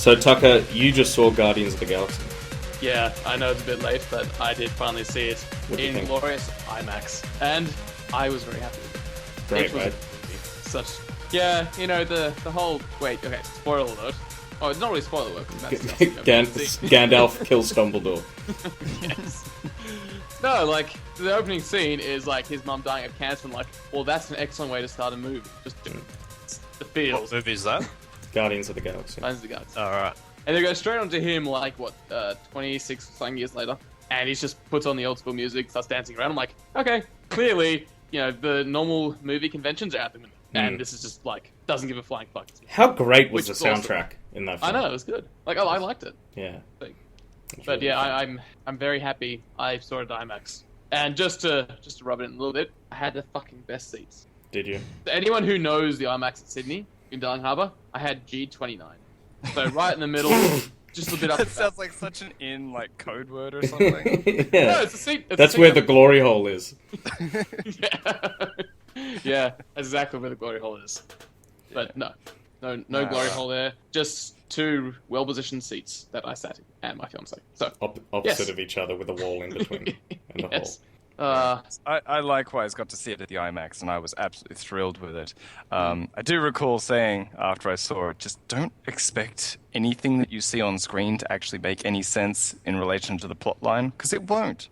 So, Tucker, you just saw Guardians of the Galaxy. Yeah, I know it's a bit late, but I did finally see it in glorious IMAX, and I was very happy with it. Great, it was right? Such, yeah, you know the whole. Wait, okay, spoiler alert. Oh, it's not really spoiler alert. Gandalf kills Dumbledore. Yes. No, like the opening scene is like his mum dying of cancer, and like, well, that's an excellent way to start a movie. Just the feels. What movie is that? Guardians of the Galaxy. Guardians of the Galaxy. All right. And they go straight onto him, like, 26 something years later. And he just puts on the old school music, starts dancing around. I'm like, okay, clearly, you know, the normal movie conventions are out the window. And this is just, like, doesn't give a flying fuck. How great was the soundtrack in that film? I know, it was good. Like, I liked it. Yeah. But yeah, I'm very happy I saw it at IMAX. And just to rub it in a little bit, I had the fucking best seats. Did you? Anyone who knows the IMAX at Sydney, in Darling Harbour, I had G29. So right in the middle, just a bit up. That sounds like such an code word or something. Yeah. No, it's a seat. That's where the glory hole is. Yeah, that's exactly where the glory hole is. But no glory hole there. Just two well-positioned seats that I sat in, and my fiance. So opposite of each other with a wall in between and a hole. I likewise got to see it at the IMAX, and I was absolutely thrilled with it. I do recall saying after I saw it, just don't expect anything that you see on screen to actually make any sense in relation to the plot line, because it won't.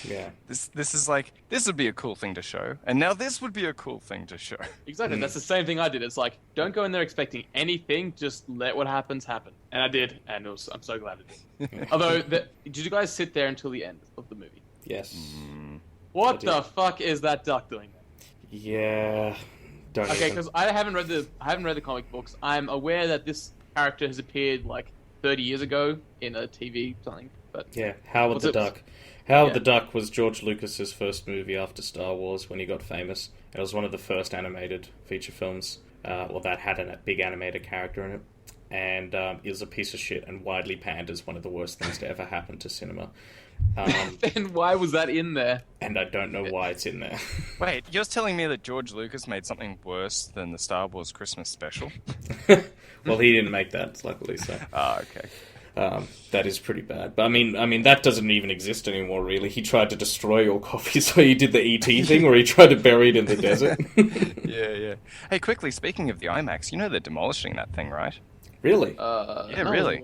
Yeah. This is like, this would be a cool thing to show, and now this would be a cool thing to show. Exactly, that's the same thing I did. It's like, don't go in there expecting anything, just let what happens happen. And I did, and I'm so glad I did. Although, did you guys sit there until the end of the movie? Yes. What the fuck is that duck doing there? Yeah. Okay, because I haven't read the comic books. I'm aware that this character has appeared like 30 years ago in a TV something. But yeah, Howard the Duck. Howard the Duck was George Lucas's first movie after Star Wars when he got famous. It was one of the first animated feature films, that had a big animated character in it. And it was a piece of shit and widely panned as one of the worst things to ever happen to cinema. Then why was that in there? And I don't know why it's in there. Wait, you're telling me that George Lucas made something worse than the Star Wars Christmas special? Well, he didn't make that, luckily, so. Okay. That is pretty bad. But I mean, that doesn't even exist anymore, really. He tried to destroy your coffee, so he did the E.T. thing, where he tried to bury it in the desert. Yeah. Hey, quickly, speaking of the IMAX, you know they're demolishing that thing, right? Really? Yeah, no. really.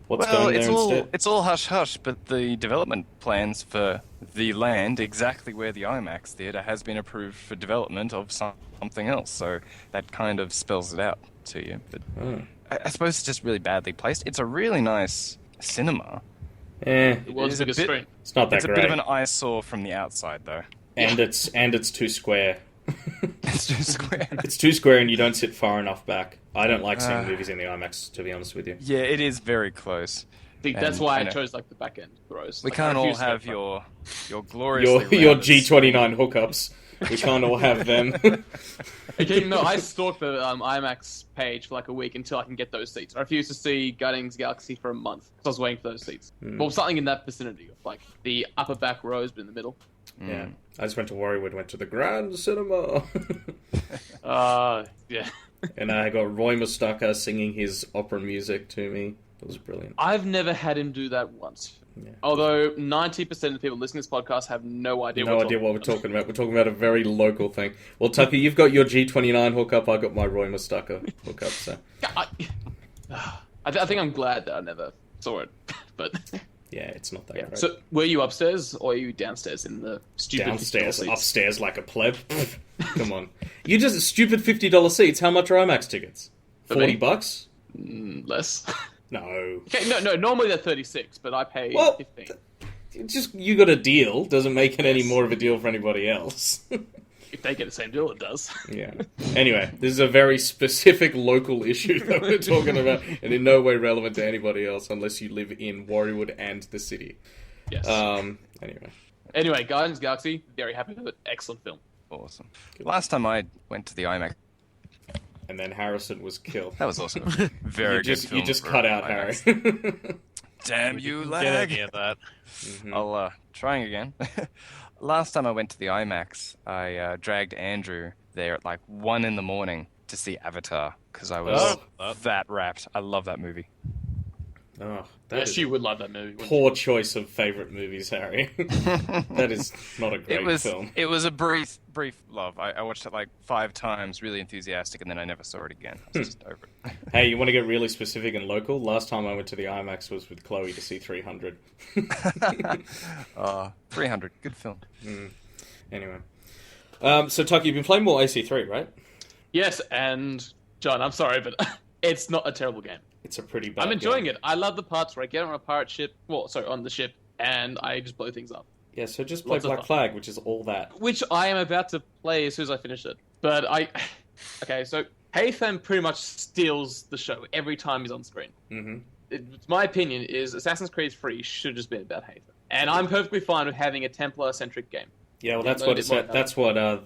What's going there instead? It's all hush-hush, but the development plans for the land, exactly where the IMAX theatre, has been approved for development of something else, so that kind of spells it out to you. But I suppose it's just really badly placed. It's a really nice cinema. It's a bit, screen. It's not that It's great. a bit of an eyesore from the outside, though. And it's too square. It's too square. It's too square, and you don't sit far enough back. I don't like seeing movies in the IMAX, to be honest with you. Yeah, it is very close. I think that's why I chose like the back end rows. We like, can't all have your glorious your G29 hookups. We can't all have them. Okay, no, I stalked the IMAX page for like a week until I can get those seats. I refused to see Guardians of the Galaxy for a month because I was waiting for those seats. Well, something in that vicinity of like the upper back rows, but in the middle. Yeah, I just went to Warriewood, went to the Grand Cinema. Yeah. And I got Roy Mustaka singing his opera music to me. It was brilliant. I've never had him do that once. Yeah. Although 90% of the people listening to this podcast have no idea what we're talking about. We're talking about a very local thing. Well, Tucker, you've got your G29 hookup. I got my Roy Mustaka hookup. So I think I'm glad that I never saw it. But yeah, it's not that great. So were you upstairs or are you downstairs in the stupid downstairs, seats? upstairs like a pleb? Come on, you just stupid $50 seats. How much are IMAX tickets? $40? Less. No. Okay, no. Normally they're 36, but I pay 15. Just you got a deal. Doesn't make it any more of a deal for anybody else. If they get the same deal, it does. Yeah. Anyway, this is a very specific local issue that we're talking about, and in no way relevant to anybody else unless you live in Warriewood and the city. Yes. Anyway, Guardians of the Galaxy, very happy with it. Excellent film. Awesome. Last time I went to the IMAX, and then Harrison was killed. that was awesome. Very good film. You just cut out Harry. Damn you, lag. Get any of that. I'll trying again. Last time I went to the IMAX, I dragged Andrew there at like 1 a.m. to see Avatar because I was that wrapped. I love that movie. Oh, Yes, you would love that movie. Poor choice of favourite movies, Harry. That is not a great film. It was a brief love. I watched it like 5 times, really enthusiastic, and then I never saw it again. I was just over it. Hey, you want to get really specific and local? Last time I went to the IMAX was with Chloe to see 300. 300, good film. Anyway. So, Tuck, you've been playing more AC3, right? Yes, and John, I'm sorry, but it's not a terrible game. It's a pretty bad I'm enjoying game. it. I love the parts where I get on a pirate ship, on the ship, and I just blow things up. Yeah, so just play Lots of Black fun. Flag, which is all that. Which I am about to play as soon as I finish it. But okay, so Haytham pretty much steals the show every time he's on screen. Mm-hmm. It's my opinion is Assassin's Creed 3 should have just been about Haytham. And I'm perfectly fine with having a Templar-centric game. Yeah, well, that's what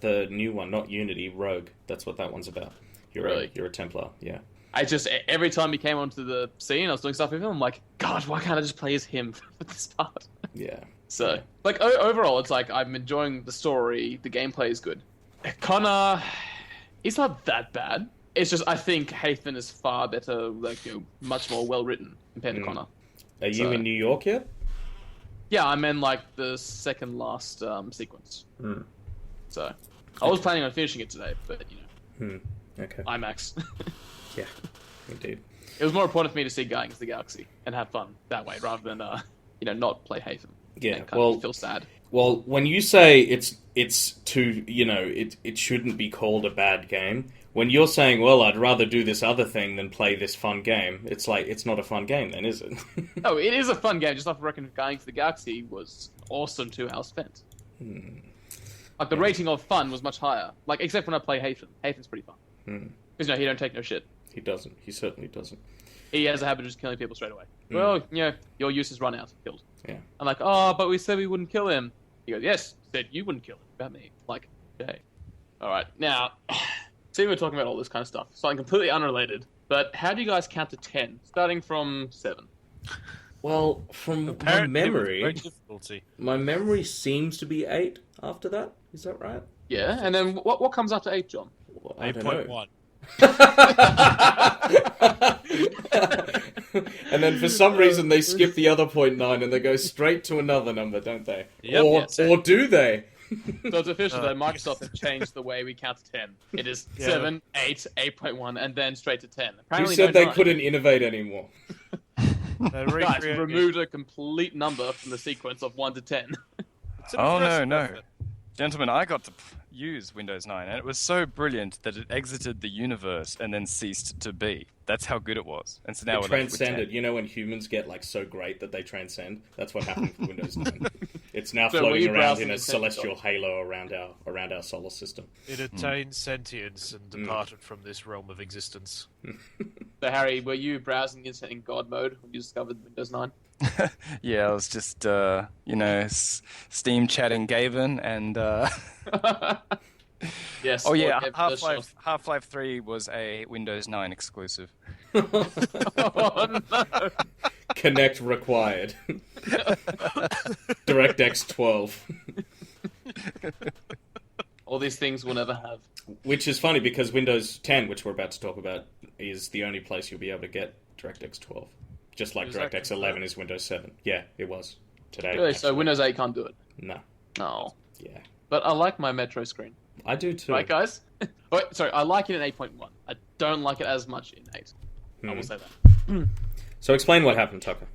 the new one, not Unity, Rogue. That's what that one's about. You're a Templar, yeah. I just, every time he came onto the scene, I was doing stuff with him, I'm like, God, why can't I just play as him for this part? Yeah. So, like, overall, it's like, I'm enjoying the story, the gameplay is good. Connor, he's not that bad. It's just, I think Haytham is far better, like, much more well-written compared to Connor. Are you in New York yet? Yeah, I'm in, like, the second last sequence. So, I was planning on finishing it today, but, Okay. IMAX. Yeah, indeed. It was more important for me to see Guardians of the Galaxy and have fun that way, rather than, not play Haytham. Yeah, and kind of feel sad. Well, when you say it's too, it shouldn't be called a bad game. When you're saying, well, I'd rather do this other thing than play this fun game, it's like, it's not a fun game then, is it? No, it is a fun game. Just off the reckon Guardians of the Galaxy was awesome 2 hours spent. Like, the rating of fun was much higher. Like, except when I play Haytham. Haytham's pretty fun. Because, he don't take no shit. He doesn't. He certainly doesn't. He has a habit of just killing people straight away. Well, your use is run out. Killed. Yeah. I'm like, oh, but we said we wouldn't kill him. He goes, yes, said you wouldn't kill him. About me. Like, okay. Alright, now, see, we're talking about all this kind of stuff. Something completely unrelated. But how do you guys count to 10? Starting from 7. Well, from my memory seems to be 8 after that. Is that right? Yeah, and then what comes after 8, John? Well, I don't know. 8.1. And then for some reason they skip the other 0.9 and they go straight to another number, don't they? Yep. Or do they? So it's official that Microsoft have changed the way we count to 10. It is 7, 8, 8.1, and then straight to 10. Apparently, Who said they 9. couldn't innovate anymore? Guys, removed a complete number from the sequence of 1 to 10. Oh, no. Gentlemen, I got to use Windows 9, and it was so brilliant that it exited the universe and then ceased to be. That's how good it was. And so now it transcended. You know when humans get like so great that they transcend? That's what happened with Windows 9. It's now floating around in a celestial halo around our solar system. It attained sentience and departed from this realm of existence. So, Harry, were you browsing in God mode when you discovered Windows 9? Yeah, I was just, Steam chatting Gavin and... Yes. Oh yeah, Half-Life 3 was a Windows 9 exclusive. Oh, no. Connect required. DirectX 12. All these things we'll never have. Which is funny because Windows 10, which we're about to talk about, is the only place you'll be able to get DirectX 12. Just like DirectX 11 is Windows 7. Yeah, it was. Today. Really? So Windows 8 can't do it? No. Oh. Yeah. But I like my Metro screen. I do too. Right, guys? Wait, sorry, I like it in 8.1. I don't like it as much in 8. I will say that. So explain what happened, Tucker.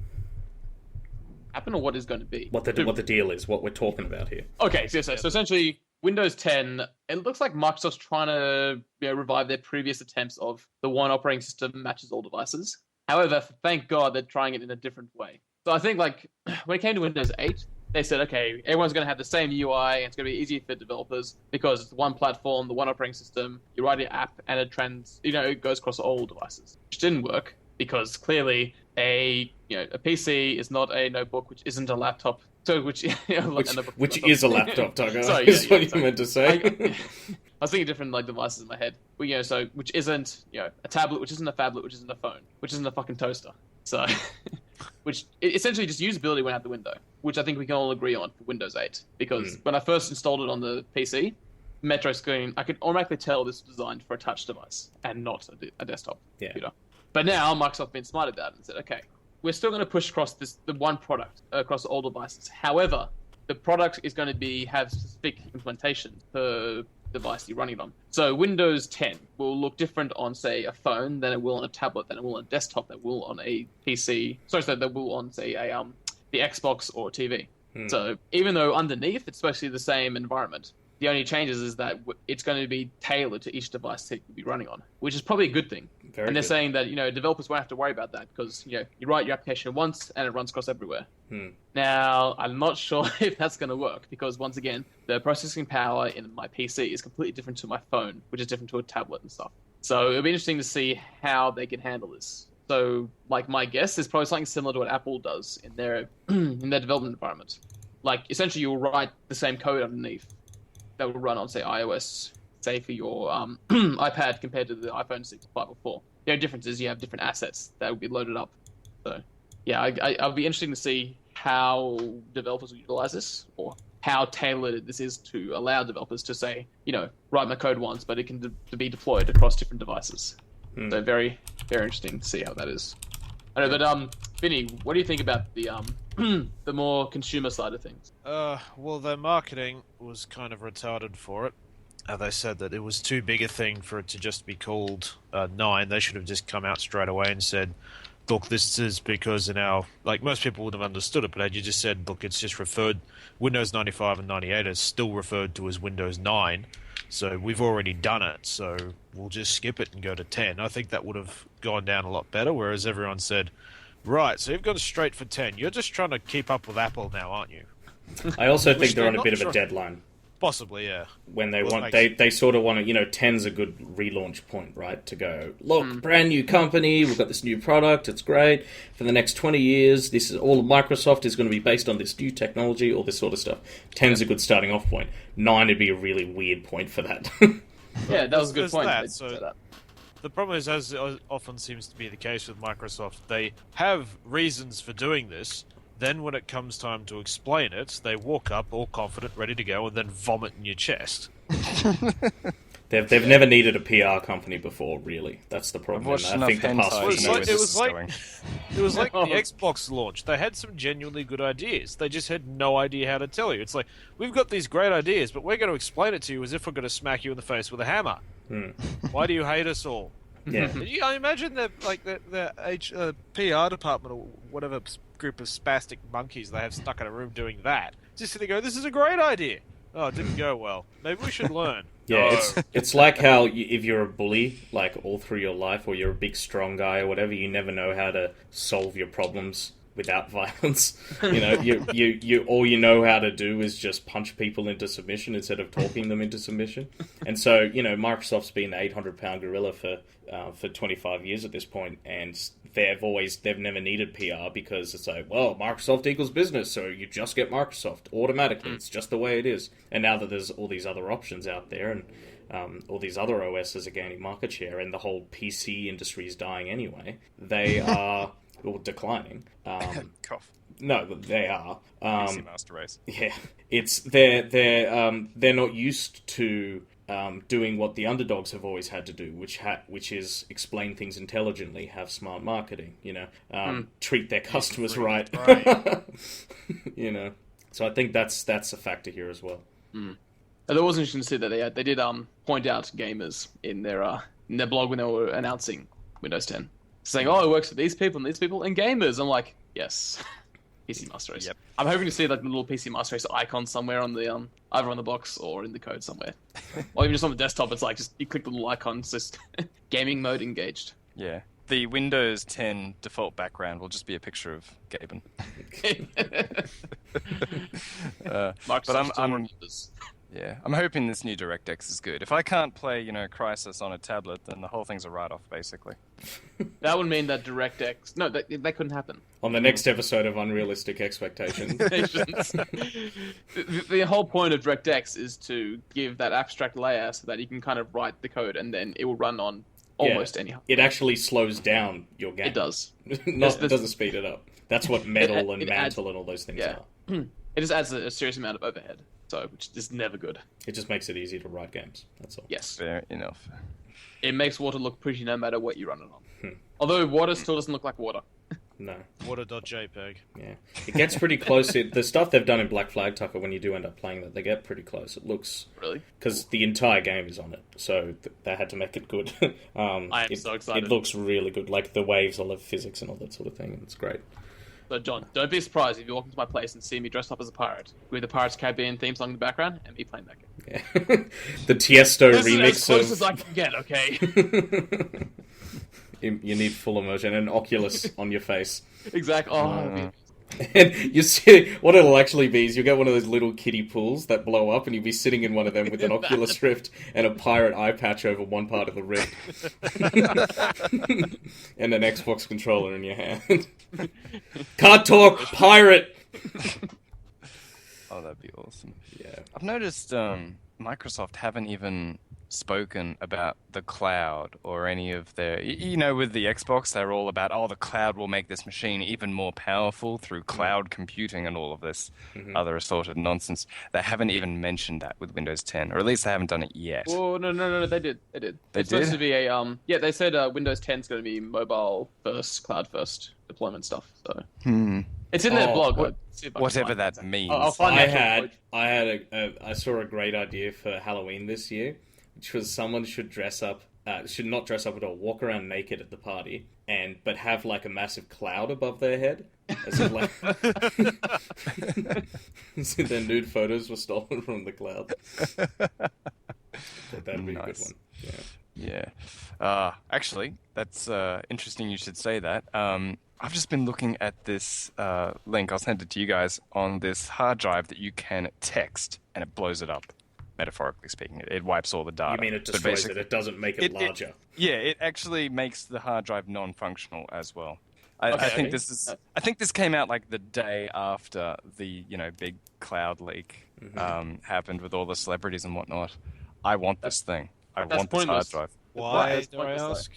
Happen or what is going to be? What the deal is, what we're talking about here. Okay, so essentially, Windows 10, it looks like Microsoft's trying to revive their previous attempts of the one operating system matches all devices. However, thank God they're trying it in a different way. So I think, like, when it came to Windows 8, they said, okay, everyone's going to have the same UI, and it's going to be easy for developers because it's the one platform, the one operating system. You write your app, and it goes across all devices, which didn't work because clearly a PC is not a notebook, which isn't a laptop. So which is a laptop, Tucker. Sorry, is what you meant to say. I was thinking different devices in my head. But, so which isn't a tablet, which isn't a phablet, which isn't a phone, which isn't a fucking toaster. So, which essentially just usability went out the window, which I think we can all agree on for Windows 8. Because when I first installed it on the PC, Metro screen, I could automatically tell this was designed for a touch device and not a desktop computer. But now Microsoft been smart about it and said, okay, we're still going to push across the one product across all devices. However, the product is going to have specific implementation per device you're running it on. So Windows 10 will look different on, say, a phone than it will on a tablet, than it will on a desktop, than it will on a PC. That will on, say, the Xbox or a TV. So even though underneath it's supposed to be the same environment, the only changes is that it's going to be tailored to each device that you'll be running on, which is probably a good thing. And they're saying that, developers won't have to worry about that because, you write your application once and it runs across everywhere. Now, I'm not sure if that's going to work because, once again, the processing power in my PC is completely different to my phone, which is different to a tablet and stuff. So it'll be interesting to see how they can handle this. So, like, my guess is probably something similar to what Apple does in their in their development environment. Like, essentially, you'll write the same code underneath that will run on, say, iOS, say, for your iPad compared to the iPhone 6, 5, or 4. The only difference is you have different assets that will be loaded up. So, yeah, I'll be interesting to see how developers will utilize this, or how tailored this is to allow developers to say, write my code once, but it can be deployed across different devices. So very, very interesting to see how that is. I know, but Vinny, what do you think about the the more consumer side of things? Well, their marketing was kind of retarded for it. They said that it was too big a thing for it to just be called 9. They should have just come out straight away and said, look, this is because in our... Like, most people would have understood it, but had you just said, look, it's just referred... Windows 95 and 98 is still referred to as Windows 9, so we've already done it, so we'll just skip it and go to 10. I think that would have gone down a lot better, whereas everyone said, right, so you've gone straight for 10. You're just trying to keep up with Apple now, aren't you? I also think they're on a bit of a deadline. Possibly, yeah. When they they sort of want to, 10's a good relaunch point, right? To go, look, brand new company, we've got this new product, it's great. For the next 20 years, this is all of Microsoft is going to be based on this new technology, all this sort of stuff. 10's a good starting off point. 9 would be a really weird point for that. Yeah, that was a good point. The problem is, as often seems to be the case with Microsoft, they have reasons for doing this. Then when it comes time to explain it, they walk up all confident, ready to go, and then vomit in your chest. They've never needed a PR company before, really. That's the problem. I think the past it was like the Xbox launch. They had some genuinely good ideas. They just had no idea how to tell you. It's like, we've got these great ideas, but we're going to explain it to you as if we're going to smack you in the face with a hammer. Why do you hate us all? Yeah. I imagine that, like, the PR department or whatever group of spastic monkeys they have stuck in a room doing that. Just sitting there go, this is a great idea. Oh, it didn't go well. Maybe we should learn. Yeah, it's like how if you're a bully, like all through your life, or you're a big strong guy or whatever, you never know how to solve your problems without violence. You all you know how to do is just punch people into submission instead of talking them into submission. And so, Microsoft's been an 800-pound gorilla for 25 years at this point, and they've never needed PR because it's like, well, Microsoft equals business, so you just get Microsoft automatically. It's just the way it is. And now that there's all these other options out there, and all these other OSs are gaining market share, and the whole PC industry is dying anyway, they are declining. Cough. No, they are. PC Master Race. Yeah, it's they're not used to doing what the underdogs have always had to do, which is explain things intelligently, have smart marketing, treat their customers right. So I think that's a factor here as well. That was interesting to see that they did point out gamers in their blog when they were announcing Windows 10, saying, "Oh, it works for these people and gamers." I'm like, yes. PC Master Race. Yep. I'm hoping to see like the little PC Master Race icon somewhere on the either on the box or in the code somewhere, or even just on the desktop. It's like just you click the little icon, it's just gaming mode engaged. Yeah, the Windows 10 default background will just be a picture of Gaben. I'm hoping this new DirectX is good. If I can't play, Crysis on a tablet, then the whole thing's a write-off, basically. That would mean that DirectX... No, that couldn't happen. On the next episode of Unrealistic Expectations. The whole point of DirectX is to give that abstract layer so that you can kind of write the code and then it will run on almost any... It actually slows down your game. It does. It doesn't speed it up. That's what Metal and Mantle and all those things are. It just adds a serious amount of overhead. Which is never good. It just makes it easy to write games. That's all. Yes. Fair enough. It makes water look pretty no matter what you run it on. Although water still doesn't look like water. No. Water.jpg. Yeah. It gets pretty close. The stuff they've done in Black Flag, Tucker, when you do end up playing that, they get pretty close. It looks... Really? Because the entire game is on it, so they had to make it good. I am so excited. It looks really good. Like, the waves all have physics and all that sort of thing, and it's great. So, John, don't be surprised if you walk into my place and see me dressed up as a pirate with the Pirates of the Caribbean theme song in the background and me playing that game. Yeah. The Tiesto This remix is as close of... as I can get, okay? You need full immersion and Oculus on your face. Exactly. Oh, And you see, what it'll actually be is you'll get one of those little kiddie pools that blow up, and you'll be sitting in one of them with an Oculus Rift and a pirate eye patch over one part of the Rift. And an Xbox controller in your hand. Can't talk, pirate! Oh, that'd be awesome. Yeah. I've noticed Microsoft haven't even spoken about the cloud or any of their... You know, with the Xbox, they're all about, the cloud will make this machine even more powerful through cloud computing and all of this other assorted nonsense. They haven't even mentioned that with Windows 10, or at least they haven't done it yet. Oh, no, they did. It's supposed to be a, they said Windows 10 is going to be mobile first, cloud first deployment stuff, so... It's in their blog. Whatever that means. I'll find I saw a great idea for Halloween this year, which was someone should should not dress up at all, walk around naked at the party, but have like a massive cloud above their head, as if like so their nude photos were stolen from the cloud. That'd be a good one. Yeah. Actually, that's interesting. You should say that. I've just been looking at this link. I'll send it to you guys on this hard drive that you can text, and it blows it up. Metaphorically speaking, it wipes all the data. You mean it destroys it? It doesn't make it larger. It actually makes the hard drive non-functional as well. I think this came out like the day after the big cloud leak happened with all the celebrities and whatnot. I want this thing. I want this hard drive. Why, do I ask?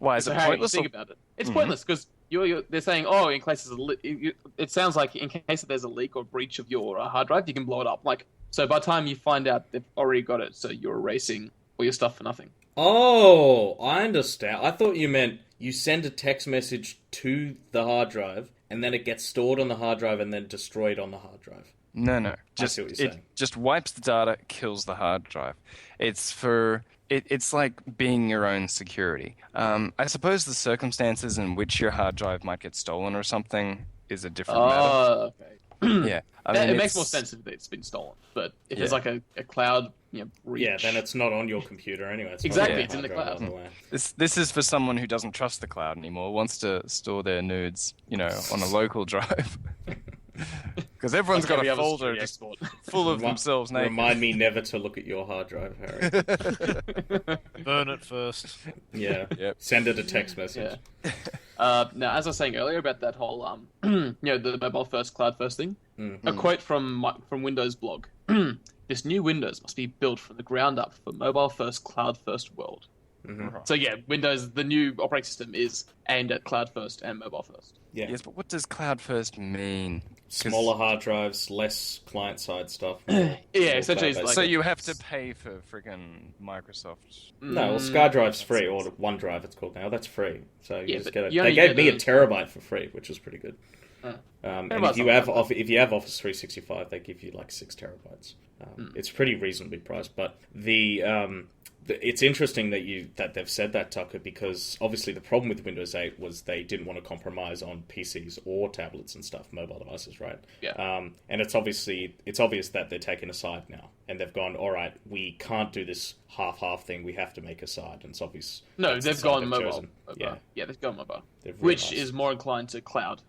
Why is it pointless? Think about it. It's pointless because they're saying, in case it sounds like in case there's a leak or breach of your hard drive, you can blow it up. So by the time you find out they've already got it, so you're erasing all your stuff for nothing. Oh, I understand. I thought you meant you send a text message to the hard drive, and then it gets stored on the hard drive and then destroyed on the hard drive. No. I see what you're saying. It just wipes the data, kills the hard drive. It's like being your own security. I suppose the circumstances in which your hard drive might get stolen or something is a different matter. Okay. Yeah, it makes more sense if it's been stolen. But if there's like a cloud, breach, then it's not on your computer anyway. It's it's in the cloud. This is for someone who doesn't trust the cloud anymore, wants to store their nudes, on a local drive. Because everyone's got a folder just full of themselves naked. Remind me never to look at your hard drive, Harry. Burn it first. Yeah. Yep. Send it a text message. Yeah. Now, as I was saying earlier about that whole, the mobile first, cloud first thing, a quote from Windows blog. This new Windows must be built from the ground up for mobile first, cloud first world. Mm-hmm. So Windows, the new operating system is aimed at cloud first and mobile first. Yeah. Yes, but what does cloud first mean? Smaller hard drives, less client-side stuff. Essentially. It's so you have to pay for friggin' Microsoft. No, SkyDrive's free, or OneDrive it's called now. That's free. So you just get it. They gave me a terabyte for free, which was pretty good. And if you have Office 365, they give you like 6 terabytes. It's pretty reasonably priced, but it's interesting that they've said that, Tucker, because obviously the problem with Windows 8 was they didn't want to compromise on PCs or tablets and stuff, mobile devices, right? Yeah. And it's obvious that they're taking a side now, and they've gone, all right, we can't do this half thing. We have to make a side, and it's obvious. No, they've gone mobile. Yeah, they've gone mobile, which is more inclined to cloud.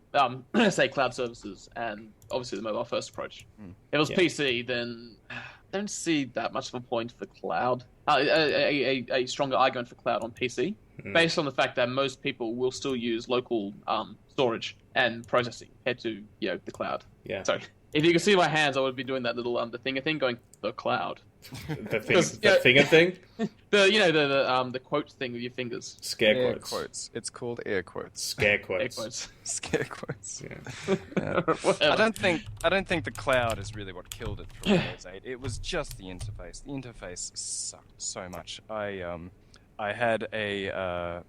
Say cloud services, and obviously the mobile first approach. If it was PC, then I don't see that much of a point for cloud. A stronger argument for cloud on PC, based on the fact that most people will still use local storage and processing compared to the cloud. Yeah. Sorry, if you can see my hands, I would be doing that little the thinger thing, going the cloud. The thinger thing. The quote thing with your fingers. Scare quotes. It's called air quotes. Scare quotes. Air quotes. Scare quotes. Yeah. I don't think the cloud is really what killed it for Windows 8. It was just the interface. The interface sucked so much. I had a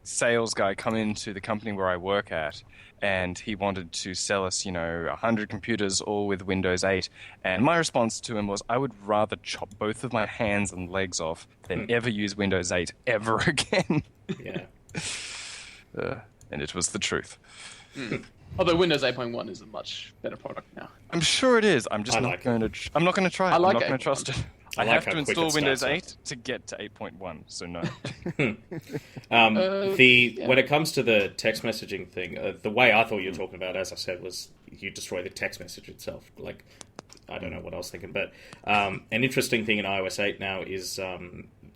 sales guy come into the company where I work at, and he wanted to sell us, 100 computers all with Windows 8. And my response to him was, I would rather chop both of my hands and legs off than ever use Windows 8 ever again. Yeah. And it was the truth. Although Windows 8.1 is a much better product now. I'm sure it is. I'm just I not like going to. I'm not going to try it. I like I'm not going 8.1. to trust it. I like have how to quick install it Windows starts 8 to get to 8.1. So no. When it comes to the text messaging thing, the way I thought you were talking about, as I said, was you destroy the text message itself. Like, I don't know what I was thinking, but an interesting thing in iOS 8 now is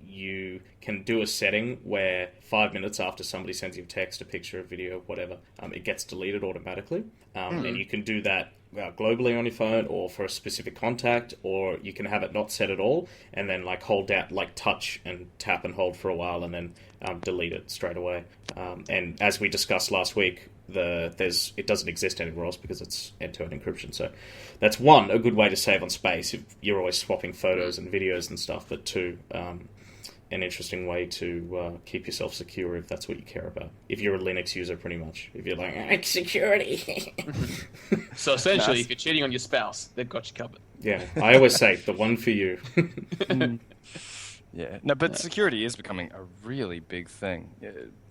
you can do a setting where 5 minutes after somebody sends you a text, a picture, a video, whatever, it gets deleted automatically. And you can do that globally on your phone or for a specific contact, or you can have it not set at all and then like hold down, like touch and tap and hold for a while and then delete it straight away. And as we discussed last week, it doesn't exist anywhere else because it's end-to-end encryption. So that's one, a good way to save on space if you're always swapping photos and videos and stuff, but two, an interesting way to keep yourself secure if that's what you care about. If you're a Linux user, pretty much. If you're like, security. So essentially, if you're cheating on your spouse, they've got you covered. Yeah, I always say, the one for you. Yeah, no, but security is becoming a really big thing.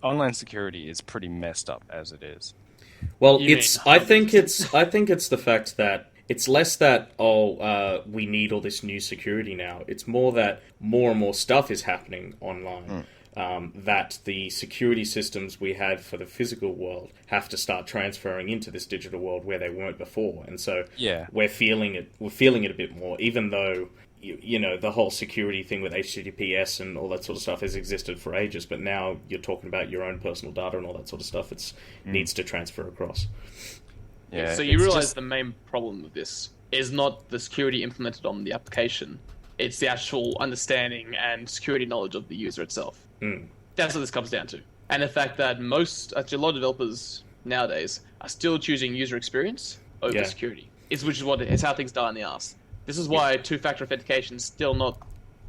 Online security is pretty messed up as it is. Well, I think it's the fact that it's less that we need all this new security now. It's more that more and more stuff is happening online. That the security systems we had for the physical world have to start transferring into this digital world where they weren't before, and so we're feeling it a bit more, even though the whole security thing with HTTPS and all that sort of stuff has existed for ages, but now you're talking about your own personal data and all that sort of stuff. It needs to transfer across. Yeah, so you realize the main problem with this is not the security implemented on the application. It's the actual understanding and security knowledge of the user itself. That's what this comes down to. And the fact that a lot of developers nowadays are still choosing user experience over security. It's how things die in the arse. This is why two-factor authentication is still not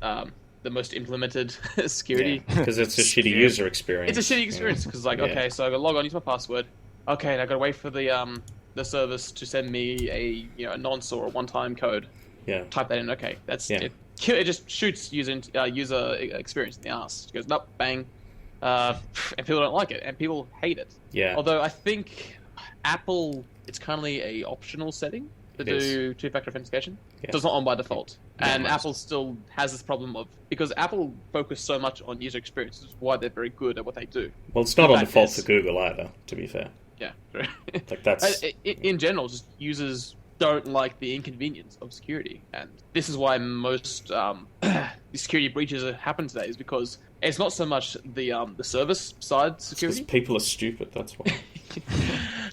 the most implemented security. Because it's a shitty user experience. It's a shitty experience because, okay, so I got to log on, use my password. Okay, and I got to wait for the service to send me a nonce or a one-time code. Yeah. Type that in. Okay, that's it. It just shoots user experience in the ass. It goes nope, bang, and people don't like it, and people hate it. Yeah. Although I think Apple, it's currently a optional setting to do two-factor authentication. Yeah. So it's not on by default. And Apple still has this problem because Apple focused so much on user experience, which is why they're very good at what they do. Well, it's not on default for Google either, to be fair. Yeah. Like that's in general, just users don't like the inconvenience of security, and this is why most the security breaches happen today. Is because it's not so much the service side security. Because people are stupid. That's why.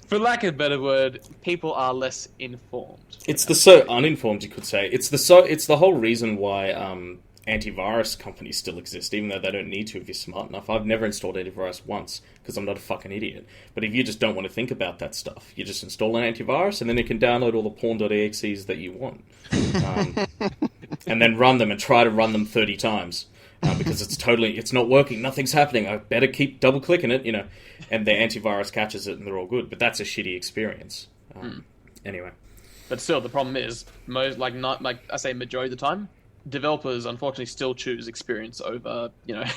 For lack of a better word, people are less informed. It's the uninformed, you could say. It's the whole reason why antivirus companies still exist, even though they don't need to if you're smart enough. I've never installed antivirus once because I'm not a fucking idiot. But if you just don't want to think about that stuff, you just install an antivirus and then you can download all the porn.exes that you want. And then run them and try to run them 30 times. Because it's not working, nothing's happening, I better keep double clicking it, and the antivirus catches it and they're all good. But that's a shitty experience. Anyway. But still, the problem is, majority of the time, developers unfortunately still choose experience over,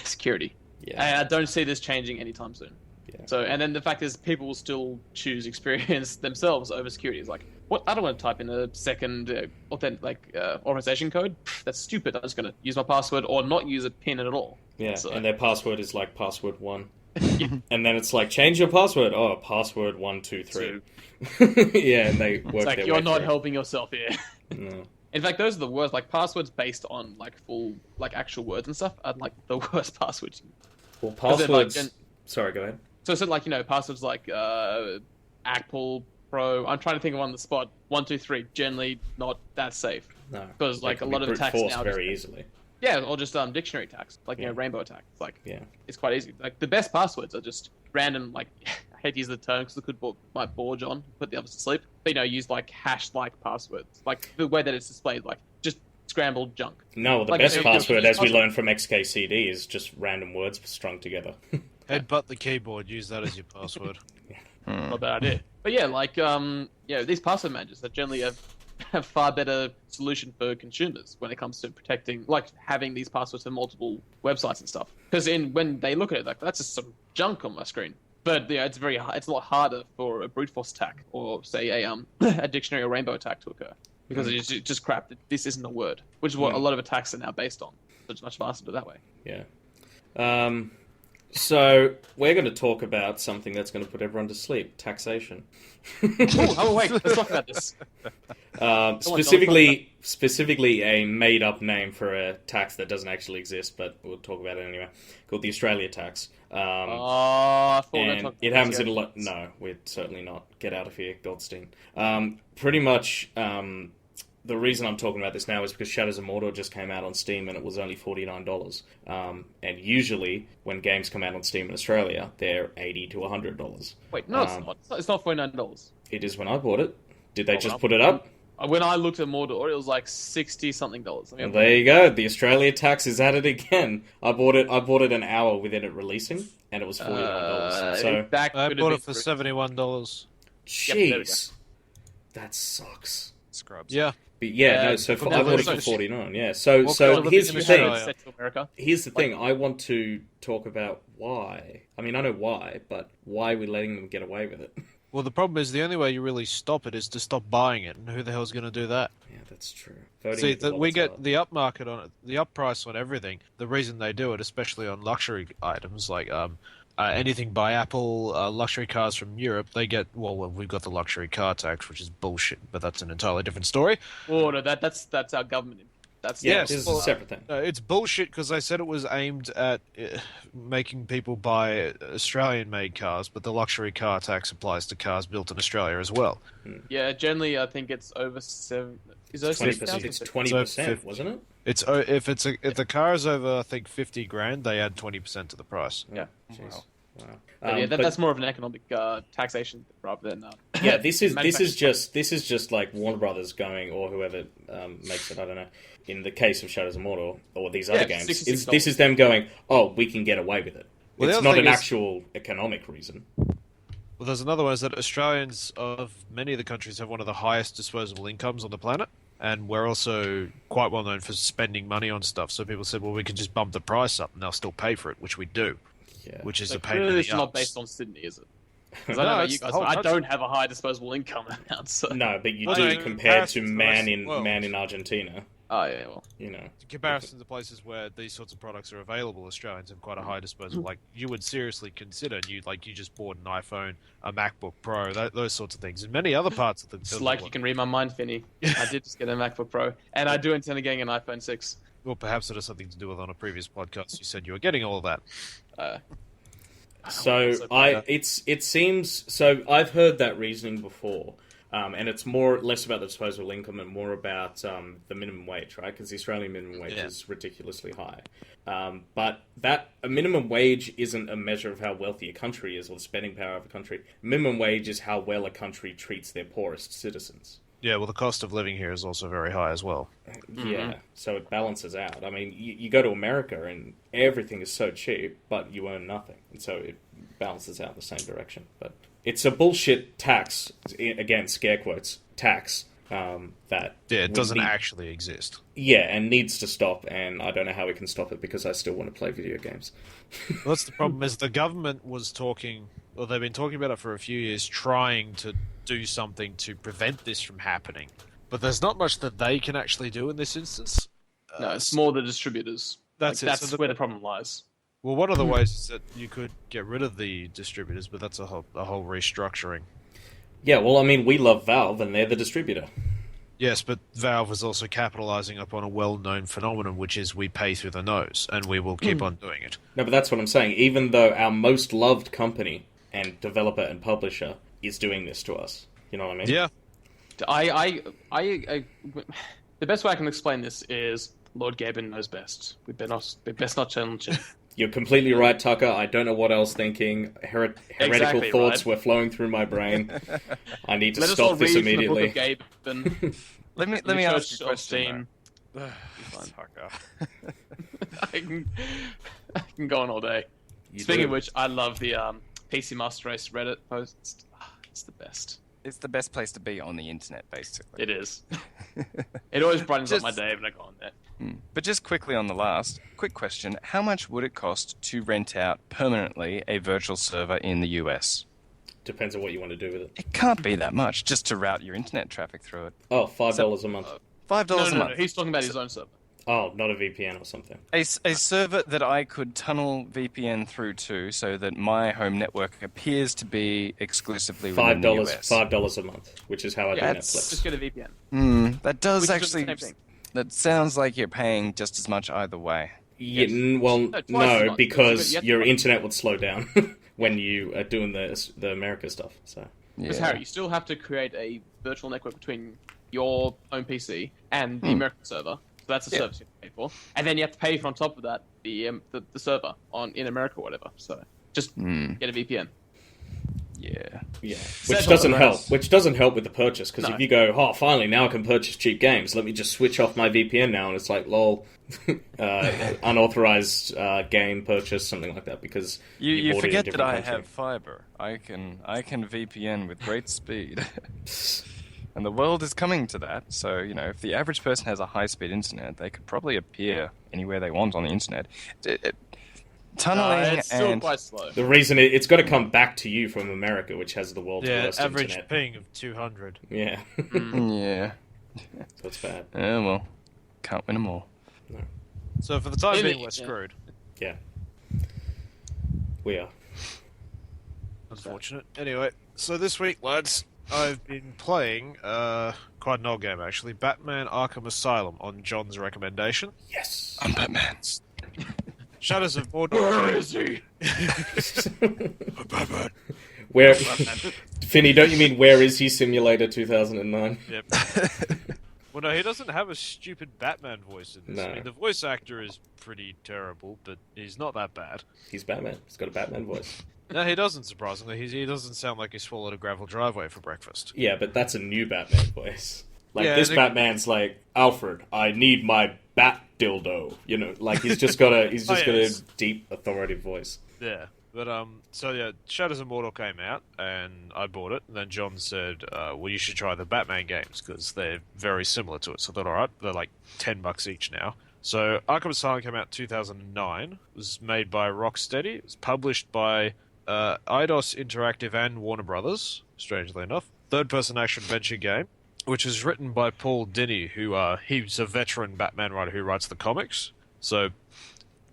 security. Yeah. And I don't see this changing anytime soon. Yeah. So, and then the fact is, people will still choose experience themselves over security. It's like, what? I don't want to type in a second authorization code. That's stupid. I'm just going to use my password or not use a PIN at all. Yeah, so, and their password is like password 1. And then it's like, change your password. Oh, password 123. Yeah, and they work. It's like, you're not helping yourself here. No. In fact, those are the worst. Like, passwords based on full actual words and stuff are the worst passwords. Well, passwords. Sorry, go ahead. So passwords like Apple Pro. I'm trying to think of one on the spot. 123. Generally not that safe. No, because a lot of attacks now very easily. Yeah, or just dictionary attacks, rainbow attack. It's quite easy. Like the best passwords are just random. I hate to use the term because it could might bore John, put the others to sleep. But use hash-like passwords, the way that it's displayed, just scrambled junk. No, the best password, as we learned from XKCD, is just random words strung together. Headbutt the keyboard. Use that as your password. Not a bad idea. But yeah, like these password managers that generally have far better solution for consumers when it comes to protecting, like having these passwords for multiple websites and stuff. Because when they look at it, like that's just some junk on my screen. But it's a lot harder for a brute force attack or say a dictionary or rainbow attack to occur because it's just crap. This isn't a word, which is what a lot of attacks are now based on. So it's much faster that way. Yeah. So we're going to talk about something that's going to put everyone to sleep: taxation. Wait, let's talk about this. Specifically a made-up name for a tax that doesn't actually exist, but we'll talk about it anyway. Called the Australia tax. And it happens in a lot. No, we're certainly not. Get out of here, Goldstein. Pretty much. The reason I'm talking about this now is because Shadows of Mordor just came out on Steam and it was only $49. And usually, when games come out on Steam in Australia, they're $80 to $100. Wait, no, it's not. It's not $49. It is when I bought it. Did they just put it up? When I looked at Mordor, it was like $60-something. Well, there you go. The Australia tax is at it again. I bought it an hour within it releasing, and it was $49. So I bought it for $71. Jeez, that sucks. Scrubs. Yeah. I bought it for $49. Yeah. So here's the thing. Here's the thing. I want to talk about why. I mean, I know why, but why are we letting them get away with it? Well, the problem is the only way you really stop it is to stop buying it, and who the hell's going to do that? Yeah, that's true. See, we get the up market on it, the up price on everything. The reason they do it, especially on luxury items like anything by Apple, luxury cars from Europe, they get, well, we've got the luxury car tax, which is bullshit, but that's an entirely different story. Oh, no, that's our government. This is a separate thing. It's bullshit because they said it was aimed at making people buy Australian-made cars, but the luxury car tax applies to cars built in Australia as well. Yeah, generally I think it's over 7. Is it 20%? It's 20%, wasn't it? It's if the car is over, I think, $50,000, they add 20% to the price. Yeah. Wow. That's more of an economic taxation rather than. This is just like Warner Brothers going, or whoever makes it. I don't know. In the case of Shadows of Mordor or these other games, this is them going, oh, we can get away with it. Well, it's not an actual economic reason. Well, there's another one is that Australians of many of the countries have one of the highest disposable incomes on the planet. And we're also quite well known for spending money on stuff. So people said, well, we can just bump the price up and they'll still pay for it, which we do. Yeah. Which is a pain in the It's not based on Sydney, is it? Because I know about you guys, but I don't have a high disposable income amount. So. No, but you do compared to man in Argentina. Oh, yeah, well. You know. In comparison to places where these sorts of products are available, Australians have quite a high disposable. Like, you would seriously consider, you just bought an iPhone, a MacBook Pro, those sorts of things. In many other parts of the... It's like you can read my mind, Finney. I did just get a MacBook Pro, and I do intend on getting an iPhone 6. Well, perhaps it has something to do with on a previous podcast you said you were getting all of that. It seems... So, I've heard that reasoning before. And it's less about the disposable income and more about the minimum wage, right? Because the Australian minimum wage is ridiculously high. But a minimum wage isn't a measure of how wealthy a country is or the spending power of a country. Minimum wage is how well a country treats their poorest citizens. Yeah, well, the cost of living here is also very high as well. Yeah, so it balances out. I mean, you go to America and everything is so cheap, but you earn nothing. And so it balances out in the same direction. But it's a bullshit tax, again, scare quotes, tax, that... Yeah, it doesn't actually exist. Yeah, and needs to stop, and I don't know how we can stop it because I still want to play video games. Well, that's the problem, is the government was talking, or they've been talking about it for a few years, trying to do something to prevent this from happening. But there's not much that they can actually do in this instance. No, it's more the distributors. That's where the problem lies. Well, one of the ways is that you could get rid of the distributors, but that's a whole restructuring. Yeah, well, I mean, we love Valve, and they're the distributor. Yes, but Valve is also capitalizing upon a well-known phenomenon, which is we pay through the nose, and we will keep on doing it. No, but that's what I'm saying. Even though our most loved company and developer and publisher is doing this to us. You know what I mean? Yeah. The best way I can explain this is Lord Gaben knows best. We best not challenge him. You're completely right, Tucker. I don't know what I was thinking. Heretical thoughts were flowing through my brain. I need to stop this immediately. Let me ask you a question. I can go on all day. Speaking of which, I love the PC Master Race Reddit posts. It's the best. It's the best place to be on the internet, basically. It is. It always brightens up my day when I go on there. But just quickly on the last, quick question. How much would it cost to rent out permanently a virtual server in the US? Depends on what you want to do with it. It can't be that much, just to route your internet traffic through it. Oh, $5 a month. $5 a month. No, he's talking about his own server. Oh, not a VPN or something. A server that I could tunnel VPN through to so that my home network appears to be exclusively within the US. $5 a month, which is how I do Netflix. Just get a VPN. That does Which is actually... the same thing. That sounds like you're paying just as much either way. Yeah, well, No, twice as no, much, because but your internet would slow down when you are doing the America stuff. So Because Yeah. Harry, you still have to create a virtual network between your own PC and the American server. So that's a service you have to pay for, and then you have to pay for on top of that the server in America or whatever. So just get a VPN. Yeah. which doesn't help. price. Which doesn't help with the purchase because No. if you go, oh, finally now I can purchase cheap games. Let me just switch off my VPN now, and it's like, lol, unauthorized game purchase, something like that, because You bought it in a forget that different I country. have fiber. I can VPN with great speed. And the world is coming to that. So, if the average person has a high-speed internet, they could probably appear anywhere they want on the internet. Tunneling It's still and... quite slow. The reason it's got to come back to you from America, which has the world's worst average internet. ping of 200. Yeah, Yeah. so it's bad. Well, can't win them all. So for the time Maybe, being, we're yeah. screwed. Yeah, we are. Unfortunate. Anyway, so this week, lads, I've been playing quite an old game actually, Batman: Arkham Asylum, on John's recommendation. Yes. I'm Batman. Shadows of Mordor. Where is he? Batman. Where, Finny? Don't you mean Where Is He Simulator 2009? Yep. Well, no, he doesn't have a stupid Batman voice in this. No. I mean, the voice actor is pretty terrible, but he's not that bad. He's Batman. He's got a Batman voice. No, he doesn't, surprisingly. He doesn't sound like he swallowed a gravel driveway for breakfast. Yeah, but that's a new Batman voice. Like, Yeah, this they- Batman's like, Alfred, I need my bat dildo. Like he's just got a yes. deep authoritative voice. Yeah. But, so yeah, Shadows of Mordor came out, and I bought it, and then John said, well, you should try the Batman games, because they're very similar to it. So I thought, alright, they're like $10 each now. So, Arkham Asylum came out in 2009, it was made by Rocksteady, it was published by Eidos Interactive and Warner Brothers, strangely enough. Third-person action-adventure game, which was written by Paul Dini, who, he's a veteran Batman writer who writes the comics. So,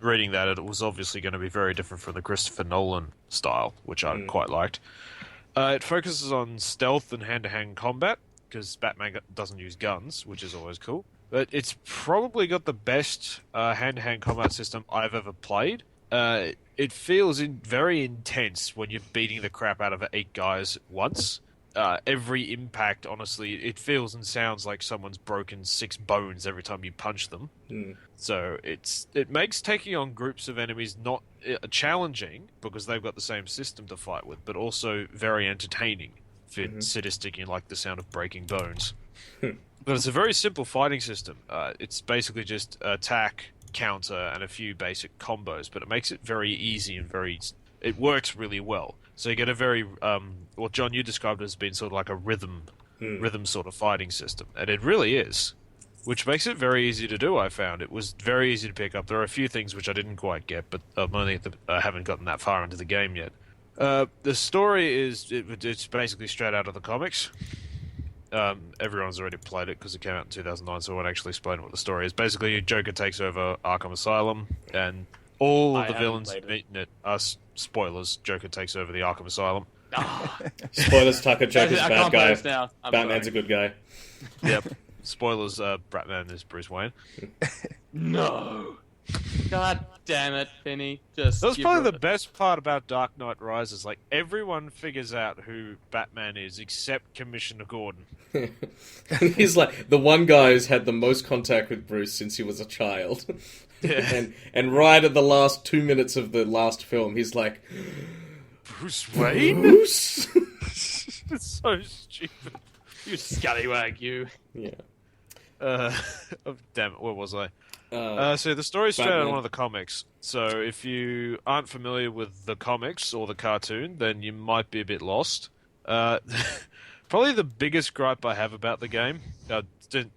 reading that, it was obviously going to be very different from the Christopher Nolan style, which I quite liked. It focuses on stealth and hand-to-hand combat, because Batman doesn't use guns, which is always cool. But it's probably got the best hand-to-hand combat system I've ever played. It feels very intense when you're beating the crap out of 8 guys at once. Every impact, honestly, it feels and sounds like someone's broken 6 bones every time you punch them. So it makes taking on groups of enemies not challenging, because they've got the same system to fight with, but also very entertaining for sadistic and like the sound of breaking bones. But it's a very simple fighting system. It's basically just attack, counter, and a few basic combos, but it makes it very easy and it works really well. So you get a very, what John, you described as being sort of like a rhythm sort of fighting system. And it really is, which makes it very easy to do, I found. It was very easy to pick up. There are a few things which I didn't quite get, but I haven't gotten that far into the game yet. The story it's basically straight out of the comics. Everyone's already played it because it came out in 2009, so I won't actually explain what the story is. Basically, Joker takes over Arkham Asylum, and all of the villains meeting it are spoilers. Joker takes over the Arkham Asylum. Spoilers, Tucker. Joker's a I bad can't play guy. this now. I'm Batman's sorry. a good guy. Yep. Spoilers, Batman is Bruce Wayne. No. God damn it, Penny. Just That was give probably her the best part about Dark Knight Rises. Like, everyone figures out who Batman is except Commissioner Gordon. And he's like the one guy who's had the most contact with Bruce since he was a child. Yeah. and right at the last 2 minutes of the last film, he's like, Bruce Wayne? Bruce? It's so stupid. You scallywag, you. Yeah. Oh, damn it, where was I? So the story's straight out Batman. of one of the comics. So if you aren't familiar with the comics or the cartoon, then you might be a bit lost. Probably the biggest gripe I have about the game,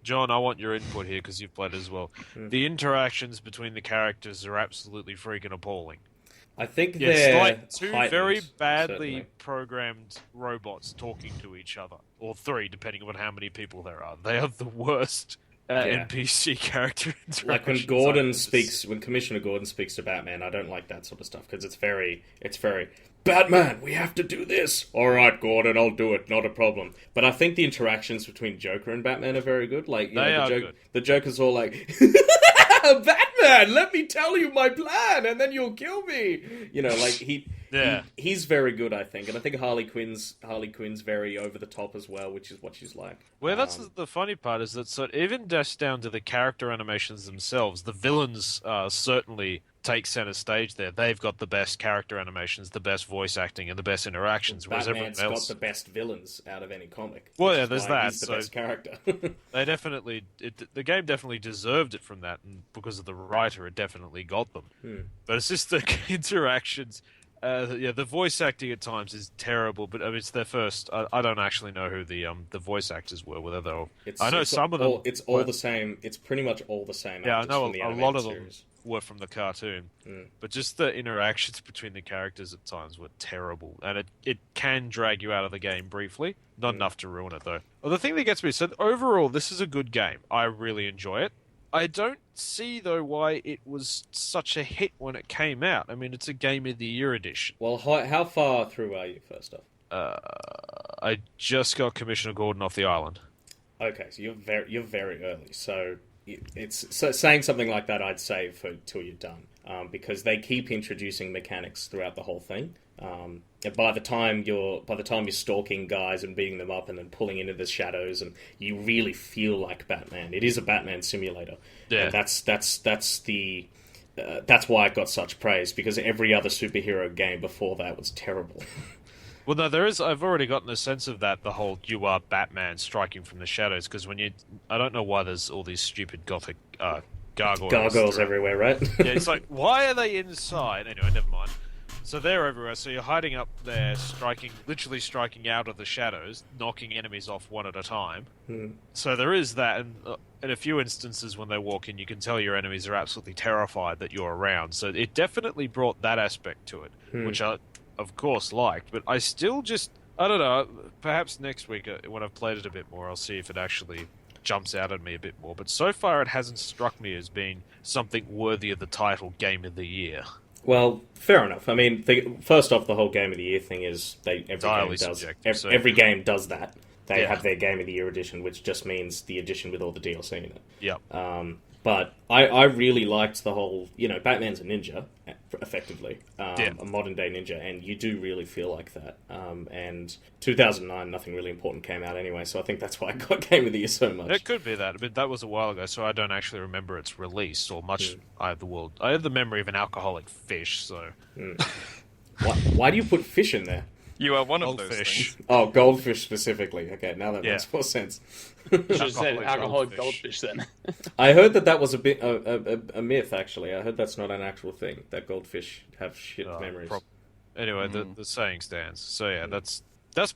John, I want your input here because you've played it as well. The interactions between the characters are absolutely freaking appalling. I think Yeah, it's they're like two heightened, very badly certainly. programmed robots talking to each other, or three, depending on how many people there are. They are the worst NPC character interactions. Like when Gordon speaks, when Commissioner Gordon speaks to Batman, I don't like that sort of stuff because it's very, Batman, we have to do this. All right, Gordon, I'll do it. Not a problem. But I think the interactions between Joker and Batman are very good. Like, you know, good. The Joker's all like, Batman, let me tell you my plan, and then you'll kill me. You know, like he's very good, I think, and I think Harley Quinn's very over the top as well, which is what she's like. Well, that's the funny part is that even just down to the character animations themselves, the villains certainly take center stage there. They've got the best character animations, the best voice acting, and the best interactions. Whereas Batman's everyone else got the best villains out of any comic. Well, which yeah, is there's why that. He's the best character. They definitely, the game definitely deserved it from that, and because of the writer, it definitely got them. But it's just the interactions. The voice acting at times is terrible, but I mean, it's their first. I don't actually know who the voice actors were, whether they were. I know some of them. It's all the same. It's pretty much all the same. Yeah, I know from the a animated lot of them series. were from the cartoon, but just the interactions between the characters at times were terrible, and it can drag you out of the game briefly. Not enough to ruin it though. Well, the thing that gets me is that overall, this is a good game. I really enjoy it. I don't see, though, why it was such a hit when it came out. I mean, it's a Game of the Year edition. Well, how far through are you, first off? I just got Commissioner Gordon off the island. Okay, so you're very early. So saying something like that, I'd say till you're done, because they keep introducing mechanics throughout the whole thing. And by the time you're stalking guys and beating them up and then pulling into the shadows, and you really feel like Batman. It is a Batman simulator. Yeah, and that's why it got such praise, because every other superhero game before that was terrible. Well, no, there is. I've already gotten a sense of that. The whole "you are Batman" striking from the shadows, because I don't know why there's all these stupid gothic gargoyles everywhere, right? Yeah, it's like, why are they inside? Anyway, never mind. So they're everywhere. So you're hiding up there, literally striking out of the shadows, knocking enemies off one at a time. So there is that, and in a few instances when they walk in, you can tell your enemies are absolutely terrified that you're around. So it definitely brought that aspect to it, which I, of course, liked. But I still I don't know, perhaps next week when I've played it a bit more, I'll see if it actually jumps out at me a bit more. But so far it hasn't struck me as being something worthy of the title Game of the Year. Well, fair enough. I mean, first off, the whole Game of the Year thing is every game does that. They have their Game of the Year edition, which just means the edition with all the DLC in it. Yep. But I really liked the whole, Batman's a ninja, effectively, a modern-day ninja, and you do really feel like that. And 2009, nothing really important came out anyway, so I think that's why I got Game of the Year so much. It could be that, but that was a while ago, so I don't actually remember its release or much. I have the memory of an alcoholic fish, so... Why do you put fish in there? You are one of Goldfish. those things. Oh, goldfish specifically. Okay, now that makes more sense. You should have said alcoholic goldfish then. I heard that was a bit a myth, actually. I heard that's not an actual thing, that goldfish have shit memories. Anyway, the saying stands. So yeah, that's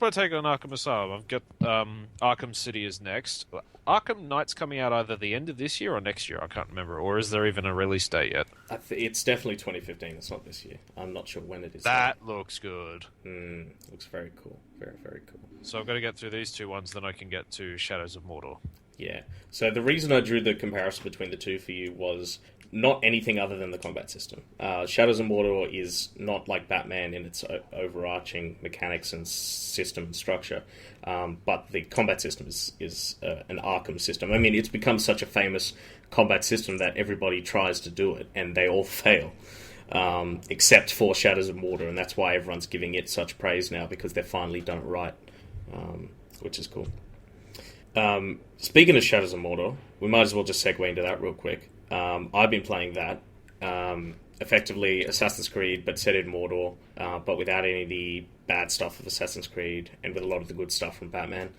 my take on Arkham Asylum. I've got Arkham City is next. Arkham Knight's coming out either the end of this year or next year. I can't remember. Or is there even a release date yet? It's definitely 2015. It's not this year. I'm not sure when it is. That looks good. Looks very cool. Very, very cool. So I've got to get through these two ones, then I can get to Shadows of Mordor. Yeah. So the reason I drew the comparison between the two for you was not anything other than the combat system. Shadows of Mordor is not like Batman in its overarching mechanics and system and structure, but the combat system is an Arkham system. I mean, it's become such a famous combat system that everybody tries to do it, and they all fail, except for Shadows of Mordor, and that's why everyone's giving it such praise now, because they've finally done it right, which is cool. Speaking of Shadows of Mordor, we might as well just segue into that real quick. I've been playing that. Effectively Assassin's Creed, but set in Mordor, but without any of the bad stuff of Assassin's Creed, and with a lot of the good stuff from Batman.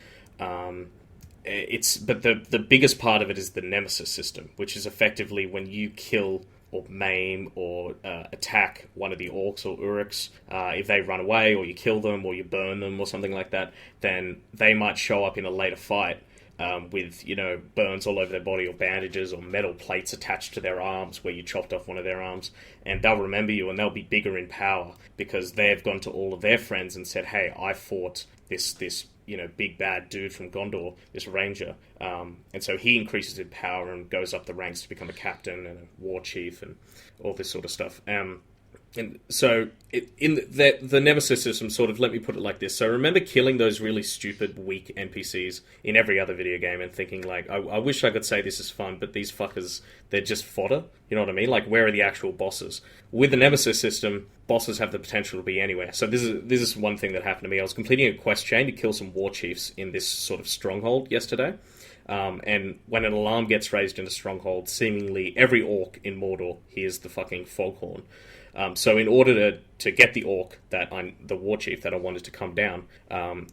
but the biggest part of it is the nemesis system, which is effectively when you kill or maim or attack one of the orcs or uruks, if they run away or you kill them or you burn them or something like that, then they might show up in a later fight with, burns all over their body or bandages or metal plates attached to their arms where you chopped off one of their arms, and they'll remember you and they'll be bigger in power because they've gone to all of their friends and said, hey, I fought this big bad dude from Gondor, this ranger, and so he increases in power and goes up the ranks to become a captain and a war chief and all this sort of stuff. And so the nemesis system, sort of, let me put it like this. So remember killing those really stupid, weak NPCs in every other video game and thinking, like, I wish I could say this is fun, but these fuckers, they're just fodder. You know what I mean? Like, where are the actual bosses? With the nemesis system, bosses have the potential to be anywhere. So this is one thing that happened to me. I was completing a quest chain to kill some war chiefs in this sort of stronghold yesterday. And when an alarm gets raised in a stronghold, seemingly every orc in Mordor hears the fucking foghorn. So in order to get the orc the war chief that I wanted to come down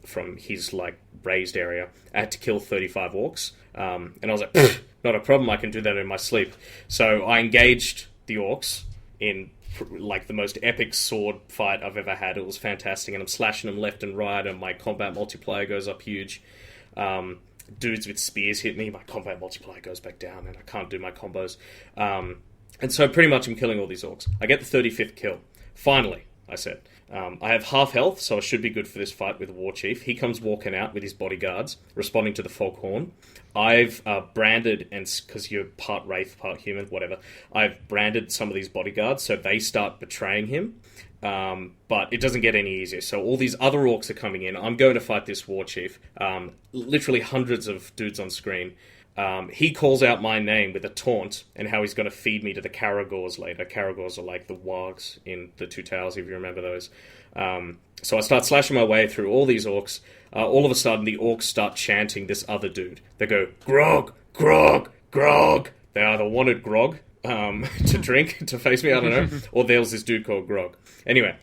from his like raised area, I had to kill 35 orcs. And I was like, not a problem, I can do that in my sleep. So I engaged the orcs in like the most epic sword fight I've ever had. It was fantastic, and I'm slashing them left and right, and my combat multiplier goes up huge. Dudes with spears hit me, my combat multiplier goes back down, and I can't do my combos. And so pretty much I'm killing all these orcs. I get the 35th kill. Finally, I said. I have half health, so I should be good for this fight with the war chief. He comes walking out with his bodyguards, responding to the foghorn. I've branded, and because you're part wraith, part human, whatever, I've branded some of these bodyguards, so they start betraying him. But it doesn't get any easier. So all these other orcs are coming in. I'm going to fight this war chief. Literally hundreds of dudes on screen. He calls out my name with a taunt and how he's going to feed me to the Caragors later. Caragors are like the wargs in the Two Towers, if you remember those. So I start slashing my way through all these orcs. All of a sudden, the orcs start chanting this other dude. They go, Grog, Grog, Grog. They either wanted Grog to drink, to face me, I don't know, or there was this dude called Grog. Anyway,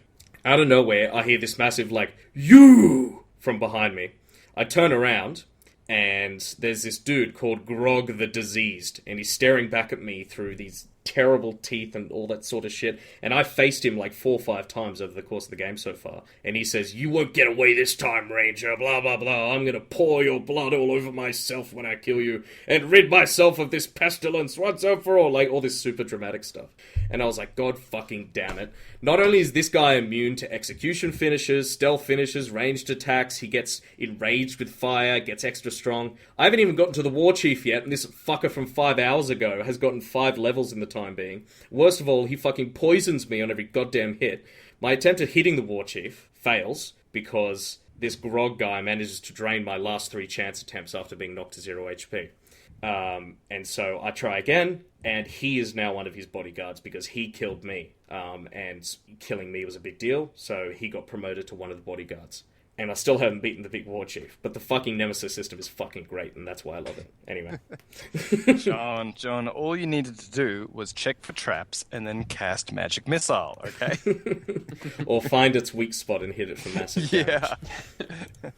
out of nowhere, I hear this massive, like, you from behind me. I turn around, and there's this dude called Grog the Diseased, and he's staring back at me through these terrible teeth and all that sort of shit, and I faced him like 4 or 5 times over the course of the game so far, and he says, you won't get away this time, Ranger, blah blah blah, I'm gonna pour your blood all over myself when I kill you, and rid myself of this pestilence once and for all, like all this super dramatic stuff. And I was like, God fucking damn it. Not only is this guy immune to execution finishes, stealth finishes, ranged attacks, he gets enraged with fire, gets extra strong. I haven't even gotten to the war chief yet, and this fucker from 5 hours ago has gotten 5 levels in the time being. Worst of all, he fucking poisons me on every goddamn hit. My attempt at hitting the war chief fails because this Grog guy manages to drain my last 3 chance attempts after being knocked to 0 HP. And so I try again, and he is now one of his bodyguards because he killed me. And killing me was a big deal, so he got promoted to one of the bodyguards. And I still haven't beaten the big war chief, but the fucking nemesis system is fucking great, and that's why I love it. Anyway. John, all you needed to do was check for traps and then cast magic missile, okay? Or find its weak spot and hit it for massive damage. Yeah.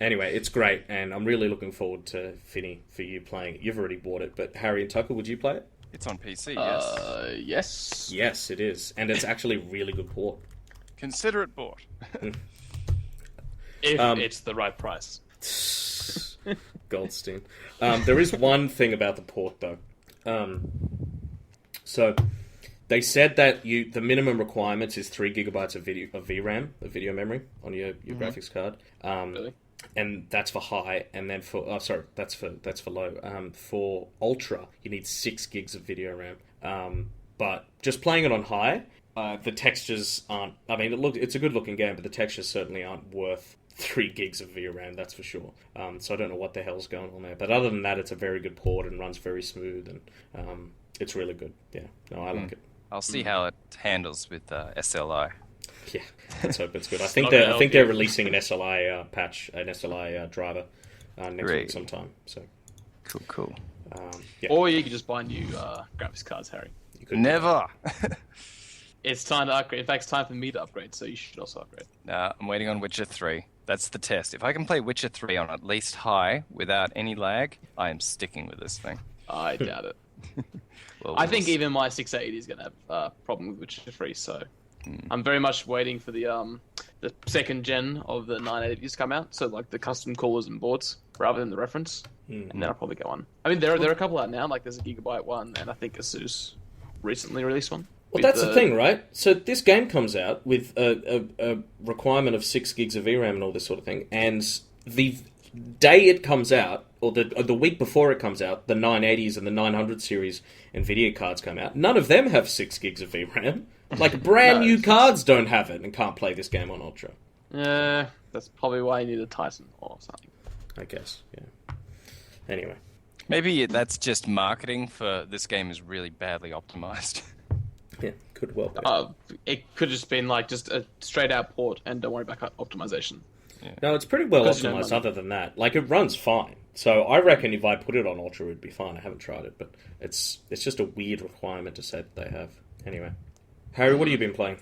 Anyway, it's great, and I'm really looking forward to Finny for you playing it. You've already bought it, but Harry and Tucker, would you play it? It's on PC, yes. Yes. Yes, it is, and it's actually a really good port. Consider it bought. If it's the right price. Goldstein. There is one thing about the port, though. So they said that the minimum requirements is 3 gigabytes of VRAM, of video memory, on your graphics card. Really? And that's for high, and then that's for low. For ultra, you need 6 gigs of video RAM. But just playing it on high, the textures aren't. I mean, it's a good looking game, but the textures certainly aren't worth 3 gigs of VRAM, that's for sure. So I don't know what the hell's going on there. But other than that, it's a very good port and runs very smooth, and it's really good. Yeah, no, I like it. I'll see how it handles with SLI. Yeah, let's hope it's good. I think they're releasing an SLI patch, an SLI driver next week sometime. So Cool. Yeah. Or you could just buy new graphics cards, Harry. Never. It's time to upgrade. In fact, it's time for me to upgrade, so you should also upgrade. I'm waiting on Witcher 3. That's the test. If I can play Witcher 3 on at least high without any lag, I am sticking with this thing. I doubt it. Well, I think even my 680 is going to have a problem with Witcher 3, so I'm very much waiting for the second gen of the 980s to come out, so like the custom coolers and boards rather than the reference, and then I'll probably go on. I mean, there are a couple out now, like there's a Gigabyte one, and I think Asus recently released one. Well, that's the thing, right? So this game comes out with a requirement of 6 gigs of VRAM and all this sort of thing, and the day it comes out, or the week before it comes out, the 980s and the 900 series NVIDIA cards come out. None of them have 6 gigs of VRAM. Like, brand new cards don't have it and can't play this game on Ultra. That's probably why you need a Titan or something. I guess, yeah. Anyway. Maybe that's just marketing for this game is really badly optimized. Yeah, could well be. It could have just been like just a straight out port and don't worry about optimization. Yeah. No, it's pretty well optimized other than that. Like, it runs fine. So I reckon if I put it on Ultra, it would be fine. I haven't tried it, but it's just a weird requirement to say that they have. Anyway. Harry, what have you been playing?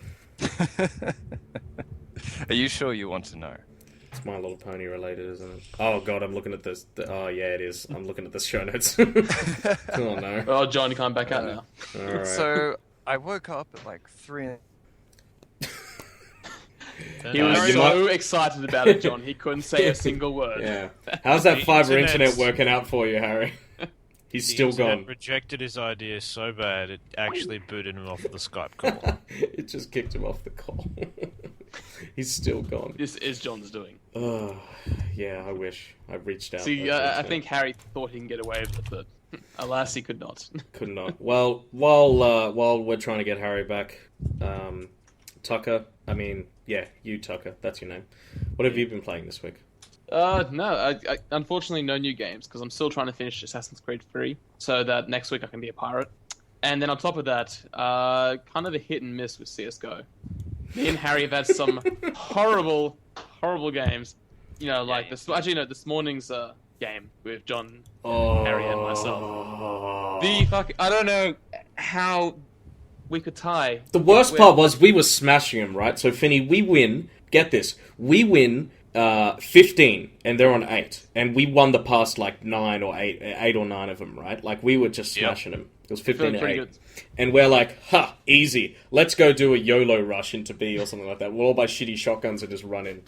Are you sure you want to know? It's My Little Pony related, isn't it? Oh, God, I'm looking at this. Oh, yeah, it is. I'm looking at the show notes. Oh, no. Oh, John, you can't back out now. All right. So, I woke up at like 3. He was so excited about it, John. He couldn't say a single word. Yeah. How's that The fiber internet's- internet working out for you, Harry? He's The still internet gone. rejected his idea so bad it actually booted him off the Skype call. It just kicked him off the call. He's still gone. This is John's doing. Oh, yeah, I wish. I reached out. See, I think Harry thought he can get away with it, but alas, he could not. Could not. Well, while we're trying to get Harry back, Tucker, you, Tucker, that's your name. What have you been playing this week? No, I unfortunately no new games because I'm still trying to finish Assassin's Creed 3 so that next week I can be a pirate. And then on top of that, kind of a hit and miss with CS:GO. Me and Harry have had some horrible games. You know, like this. Actually, no, this morning's game with John, Harry, and myself. I don't know how we could tie. The worst part was we were smashing them, right? So, Finney, we win. Get this. We win 15, and they're on 8. And we won the past, like, 9 or 8 or 9 of them, right? Like, we were just smashing them. It was 15 to 8. Good. And we're like, easy. Let's go do a YOLO rush into B or something like that. We'll all buy shitty shotguns and just run in.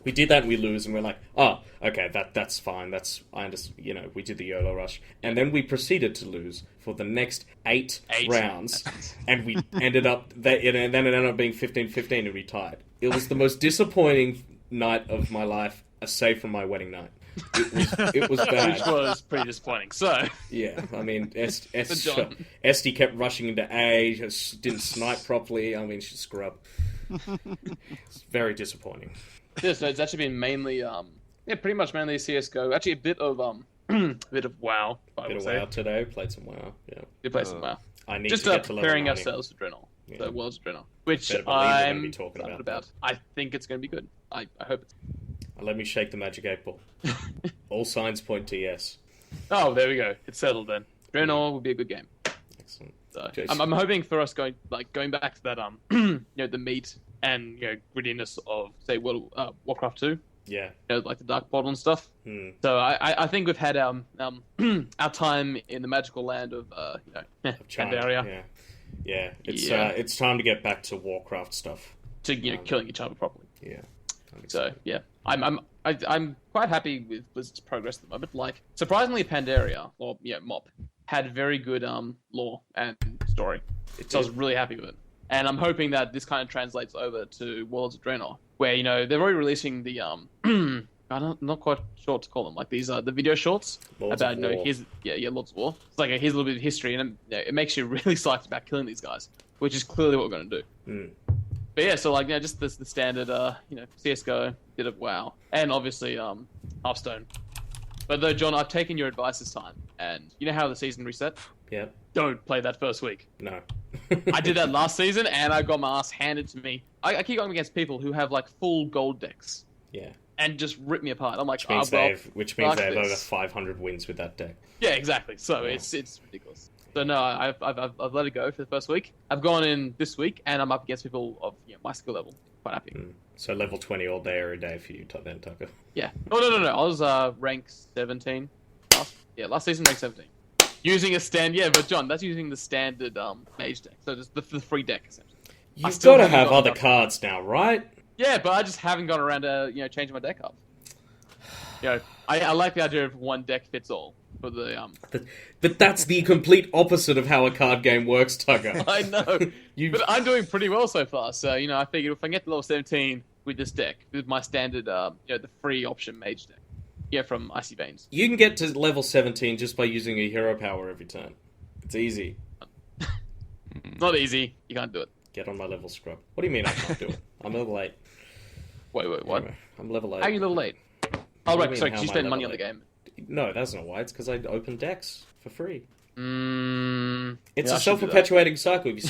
We did that and we lose, and we're like, oh, okay, that's fine. I understand, we did the YOLO rush. And then we proceeded to lose for the next 8 rounds, and we ended up, then it ended up being 15-15 and we tied. It was the most disappointing night of my life, aside from my wedding night. It was bad. Which was pretty disappointing. So yeah, I mean, Esty kept rushing into A, just didn't snipe properly. I mean, she's scrub. It's very disappointing. Yeah, so it's actually been mainly, pretty much mainly CS:GO. Actually, a bit of WoW. Bit of WoW today. Played some WoW. Yeah, you played some WoW. I need just to get to level preparing 90. ourselves for Draenor. Yeah. The World's Draenor, which I'm be talking about. I think it's going to be good. I hope it's. Let me shake the magic 8-ball. All signs point to yes. Oh, there we go. It's settled then. Draenor will be a good game. Excellent. So, I'm hoping for us going back to that the meat and grittiness of say Warcraft 2. Yeah. Like the Dark Portal and stuff. So I think we've had our time in the magical land of Pandaria. Yeah. It's time to get back to Warcraft stuff. To killing each other properly. Yeah. So yeah, I'm quite happy with Blizzard's progress at the moment. Like surprisingly, Pandaria or MOP had very good lore and story. So I was really happy with it, and I'm hoping that this kind of translates over to Worlds of Draenor, where they're already releasing the I'm not quite sure what to call them, like these the video shorts Lords about of War. Lords of War. It's like here's a little bit of history, and it makes you really psyched about killing these guys, which is clearly what we're going to do. But yeah, so just the standard, CS:GO, bit of WoW, and obviously Hearthstone. But though, John, I've taken your advice this time, and you know how the season reset? Yeah. Don't play that first week. No. I did that last season, and I got my ass handed to me. I keep going against people who have like full gold decks. Yeah. And just rip me apart. I'm like, which means they have over 500 wins with that deck. Yeah, exactly. So it's ridiculous. So no, I've let it go for the first week. I've gone in this week, and I'm up against people of my skill level. quite happy. So level 20 all day every day for you, then, Tucker. Yeah. Oh, no. I was rank 17. Last season, rank 17. Using a but John, that's using the standard mage deck. So just the free deck, essentially. You've got to have other cards now, right? Yeah, but I just haven't gone around to, changing my deck up. I like the idea of one deck fits all for the But that's the complete opposite of how a card game works, Tucker. I know. But I'm doing pretty well so far. So, I figured if I get to level 17 with this deck, with my standard, the free option mage deck. Yeah, from Icy Veins. You can get to level 17 just by using a hero power every turn. It's easy. Not easy. You can't do it. Get on my level, scrub. What do you mean I can't do it? I'm level 8. Wait, what? Anyway, I'm level 8. How are you level 8? Oh, right, sorry, because you spend money on the game. No, that's not why. It's because I open decks for free. It's Yeah, a self-perpetuating cycle. If you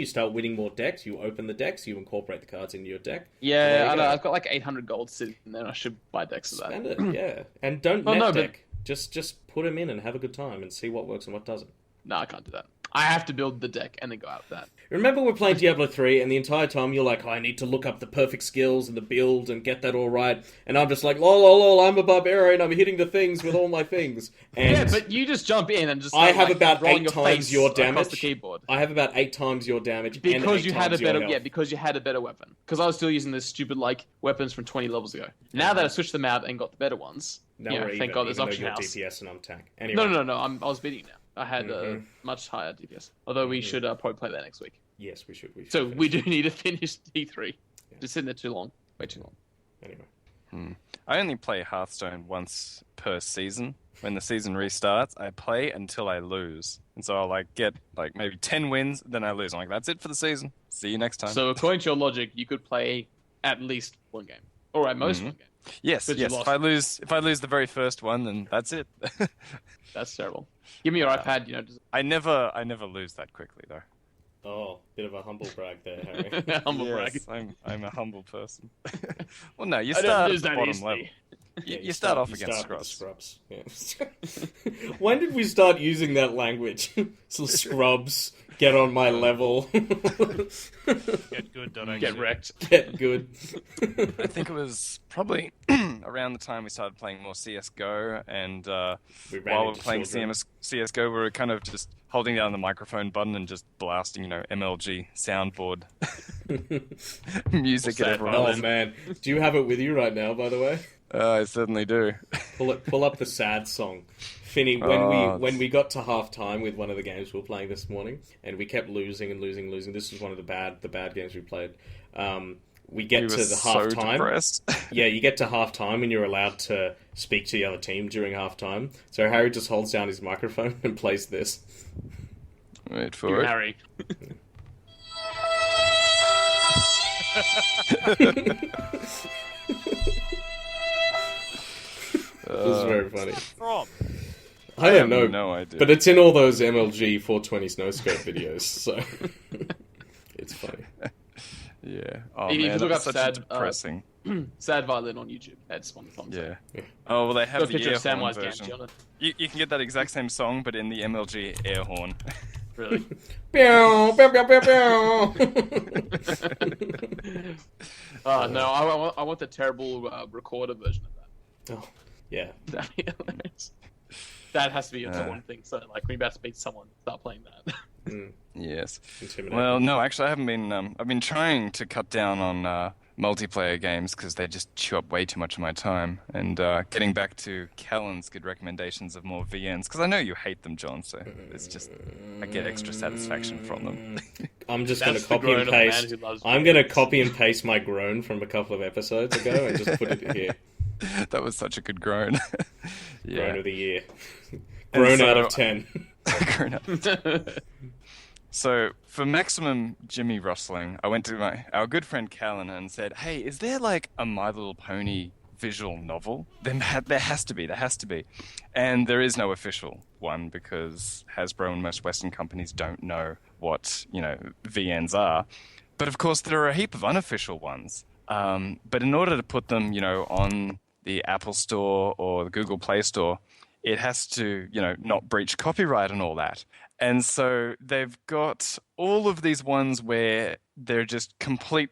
start winning more decks, you open the decks, you incorporate the cards into your deck. Yeah, I know. I've got like 800 gold sitting there, and I should buy decks of that. Spend it, yeah. And don't deck. Just put them in and have a good time and see what works and what doesn't. No, I can't do that. I have to build the deck and then go out with that. Remember we're playing Diablo 3 and the entire time you're like, I need to look up the perfect skills and the build and get that all right. And I'm just like, lol, I'm a barbarian, I'm hitting the things with all my things. And yeah, but you just jump in and just I have about 8 times your damage. Across the keyboard. I have about 8 times your damage because you had a better health. because you had a better weapon. Because I was still using this stupid weapons from 20 levels ago. Now that I switched them out and got the better ones, now we're even, thank God there's even option though house. you're DPS and I'm tank. Anyway. No, I was beating now. I had a much higher DPS. Although we should probably play that next week. Yes, we should. So we do need to finish D3. Yeah. Just sitting there too long. Way too long. Anyway. I only play Hearthstone once per season. When the season restarts, I play until I lose. And so I'll get maybe 10 wins, then I lose. I'm like, that's it for the season. See you next time. So according to your logic, you could play at least one game. Or at most one game. Yes. If I lose the very first one, then that's it. That's terrible. Give me your iPad, I never lose that quickly though. Oh, bit of a humble brag there, Harry. Humble brag. I'm a humble person. Well, no, you start at the bottom level. You start off against scrubs. Yeah. When did we start using that language? So scrubs, get on my level. Get good, don't get wrecked. Get good. I think it was probably around the time we started playing more CSGO, and while we were playing CSGO, we were kind of just holding down the microphone button and just blasting, MLG soundboard music at everyone. Oh man, do you have it with you right now, by the way? I certainly do. Pull up the sad song. Finny, when we got to half time with one of the games we were playing this morning, and we kept losing and losing. This was one of the bad games we played. We get to the half time. Yeah, you get to half time and you're allowed to speak to the other team during half time. So Harry just holds down his microphone and plays this. Wait for it. Harry. This is very funny. From? I don't know. No idea. But it's in all those MLG 420 snowscope videos, so it's funny. Yeah. Oh, If you man, look up such sad, depressing. Sad violin on YouTube. That's one of the songs. Yeah. Oh, well, they have the picture air of horn Samwise version. Gamgee on it. You can get that exact same song, but in the MLG air horn. Really? Pew, pew, pew, pew, pew. No, I want the terrible recorder version of that. Oh, yeah. That'd be hilarious. That has to be the one thing. So, when you're about to beat someone, start playing that. Yes. Intimidating. Well, no, actually, I haven't been. I've been trying to cut down on multiplayer games because they just chew up way too much of my time. And getting back to Callan's good recommendations of more VNs, because I know you hate them, John. So it's just I get extra satisfaction from them. I'm just going to copy and paste. I'm going to copy and paste my groan from a couple of episodes ago and just put it here. That was such a good groan. Yeah. Groan of the year. Groan out of 10. Groan out of 10. So, for maximum Jimmy rustling, I went to our good friend Callan and said, hey, is there a My Little Pony visual novel? There has to be. And there is no official one because Hasbro and most Western companies don't know what, VNs are. But of course, there are a heap of unofficial ones. But in order to put them, on the Apple Store or the Google Play Store, it has to, not breach copyright and all that. And so they've got all of these ones where they're just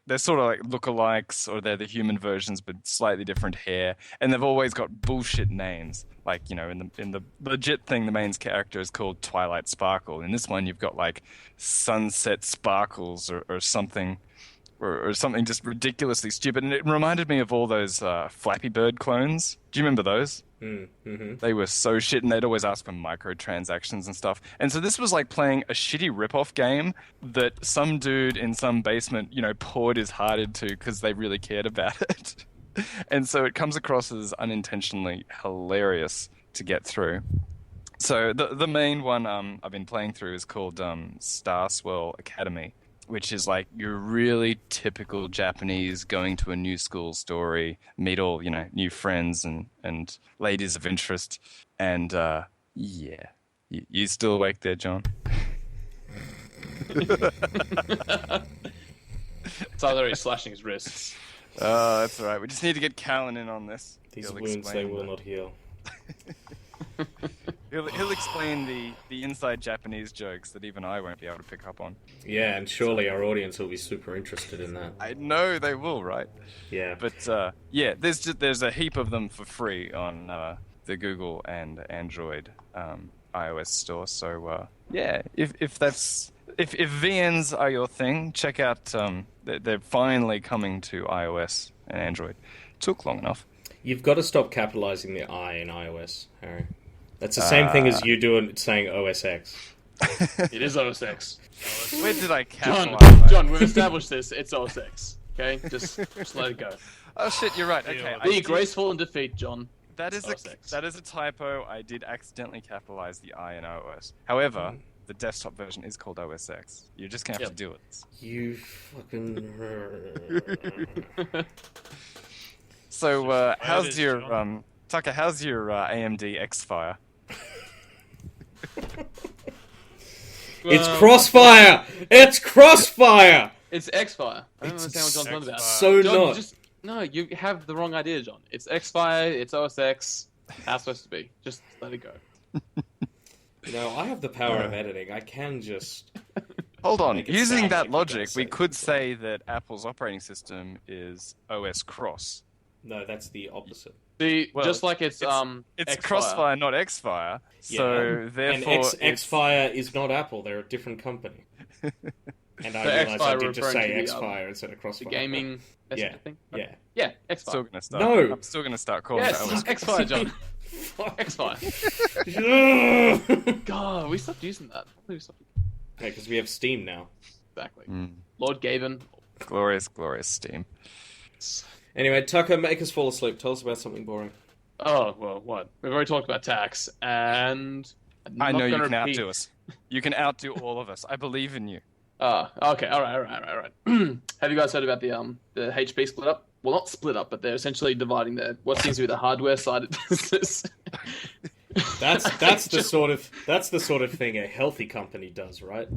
they're sort of like lookalikes, or they're the human versions but slightly different hair, and they've always got bullshit names. Like, in the legit thing, the main character is called Twilight Sparkle. In this one, you've got like Sunset Sparkles or something. Or something just ridiculously stupid. And it reminded me of all those Flappy Bird clones. Do you remember those? Mm-hmm. They were so shit, and they'd always ask for microtransactions and stuff. And so this was like playing a shitty rip-off game that some dude in some basement, poured his heart into because they really cared about it. And so it comes across as unintentionally hilarious to get through. So the main one I've been playing through is called Star Swirl Academy, which is like your really typical Japanese going to a new school story, meet all, new friends and ladies of interest. And, yeah. You still awake there, John? It's either he's slashing his wrists. Oh, that's all right. We just need to get Callan in on this. These wounds, they will not heal. He'll explain the inside Japanese jokes that even I won't be able to pick up on. Yeah, and surely our audience will be super interested in that. I know they will, right? Yeah. But yeah, there's a heap of them for free on the Google and Android iOS store. So yeah, if VNs are your thing, check out. They're finally coming to iOS and Android. Took long enough. You've got to stop capitalizing the I in iOS, Harry. That's the same thing as you doing saying OS X. It is OS X. Where did I capitalize? John, we've established this. It's OS X. Okay, just let it go. Oh shit, you're right. Okay, Be graceful in defeat, John. That is a typo. I did accidentally capitalize the I in OS. However, the desktop version is called OS X. You're just gonna have to do it. You fucking. So, how's your Tucker? How's your AMD X-Fire? It's Crossfire! It's Crossfire! It's X-Fire. I don't understand what John's on about. So John, not. No, you have the wrong idea, John. It's X-Fire, it's OS X. How it's supposed to be. Just let it go. I have the power of editing. I can just... Hold on. Using sound that like logic, we you're could say that Apple's operating system is OS Cross. No, that's the opposite. See, just like it's It's X-Fire. Crossfire, not X-Fire. So therefore, and X-Fire is not Apple. They're a different company. And I So realized I X-Fire did just referring say to the, X-Fire instead of the Crossfire. gaming Yeah, thing. yeah. Yeah, X-Fire. still gonna start. No. I'm still gonna start calling Yes, it OS. X-Fire, John. X-Fire. God, we stopped using that. Okay, because we have Steam now. Exactly. Lord Gaven. Glorious, glorious Steam. Anyway, Tucker, make us fall asleep. Tell us about something boring. Oh, well, what? We've already talked about tax, and... I know you can repeat... outdo us. You can outdo all of us. I believe in you. Okay, all right. Have you guys heard about the HP split up? Well, not split up, but they're essentially dividing what seems to be the hardware side of business. That's the sort of thing a healthy company does, right?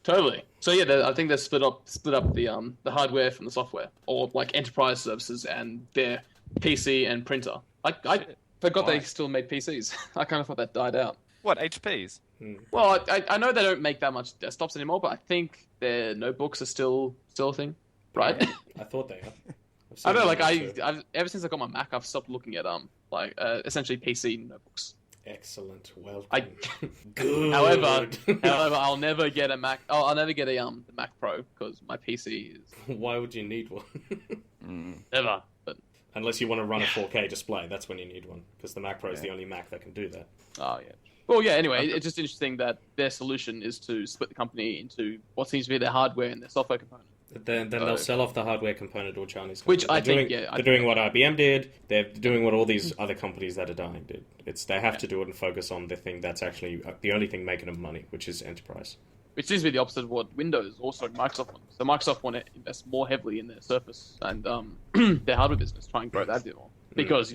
Totally. So yeah, I think they split up the hardware from the software, or like enterprise services and their PC and printer. I forgot they still made PCs. I kind of thought that died out. What, HPs? Well, I know they don't make that much desktops anymore, but I think their notebooks are still a thing, right? I thought they are. I don't know, like I've ever since I got my Mac, I've stopped looking at essentially PC notebooks. Excellent. Well I- done. Good. However, I'll never get a Mac. I'll never get the Mac Pro because my PC is Why would you need one? never. But Unless you want to run a 4K display, that's when you need one. Because the Mac Pro is the only Mac that can do that. oh yeah. Well, yeah. Anyway, it's just interesting that their solution is to split the company into what seems to be their hardware and their software component. Then they'll sell off the hardware component to a Chinese company. Which I think, they're doing what IBM did. They're doing what all these other companies that are dying did. They have to do it and focus on the thing that's actually the only thing making them money, which is enterprise. Which seems to be the opposite of what Windows, also Microsoft wants. So Microsoft want to invest more heavily in their Surface and their hardware business, try and grow that a bit more. Because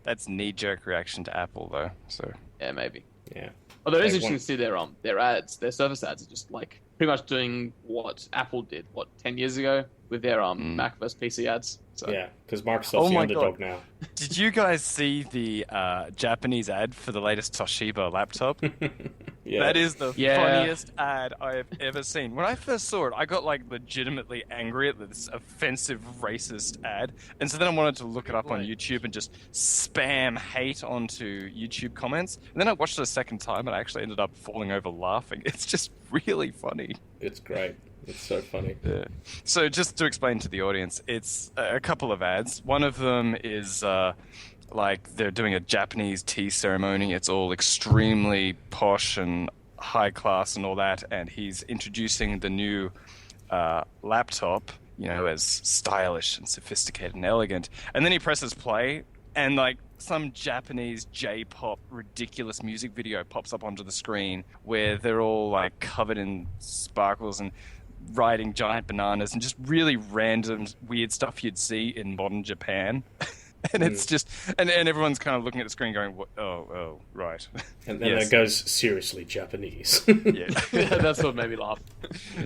that's knee-jerk reaction to Apple, though. So yeah, maybe. Yeah. Although it is interesting to see their ads, their Surface ads are just like pretty much doing what Apple did 10 years ago with their Mac versus PC ads. So. Yeah, because Microsoft's the underdog now. Did you guys see the Japanese ad for the latest Toshiba laptop? Yeah. That is the Yeah. funniest ad I have ever seen. When I first saw it, I got like legitimately angry at this offensive racist ad, and so then I wanted to look it up on YouTube and just spam hate onto YouTube comments. And then I watched it a second time, and I actually ended up falling over laughing. It's just really funny. It's great. It's so funny. Yeah. So just to explain to the audience, it's a couple of ads. One of them is like they're doing a Japanese tea ceremony. It's all extremely posh and high class and all that. And he's introducing the new laptop, you know, as stylish and sophisticated and elegant. And then he presses play, and like some Japanese J-pop ridiculous music video pops up onto the screen where they're all like covered in sparkles and riding giant bananas and just really random weird stuff you'd see in modern Japan. And it's just and everyone's kind of looking at the screen going, oh right. And then Yes. it goes seriously Japanese. Yeah. That's what made me laugh.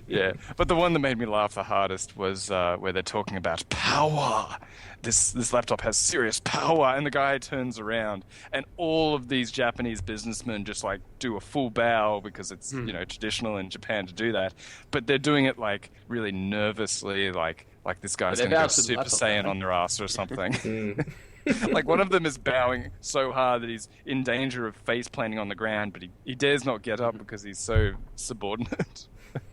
Yeah, but the one that made me laugh the hardest was where they're talking about power. This laptop has serious power, and the guy turns around, and all of these Japanese businessmen just like do a full bow because it's you know traditional in Japan to do that, but they're doing it like really nervously, like this guy's But going to they're go bowed to the Super laptop, Saiyan right? on their ass or something. Like one of them is bowing so hard that he's in danger of face planting on the ground, but he dares not get up because he's so subordinate.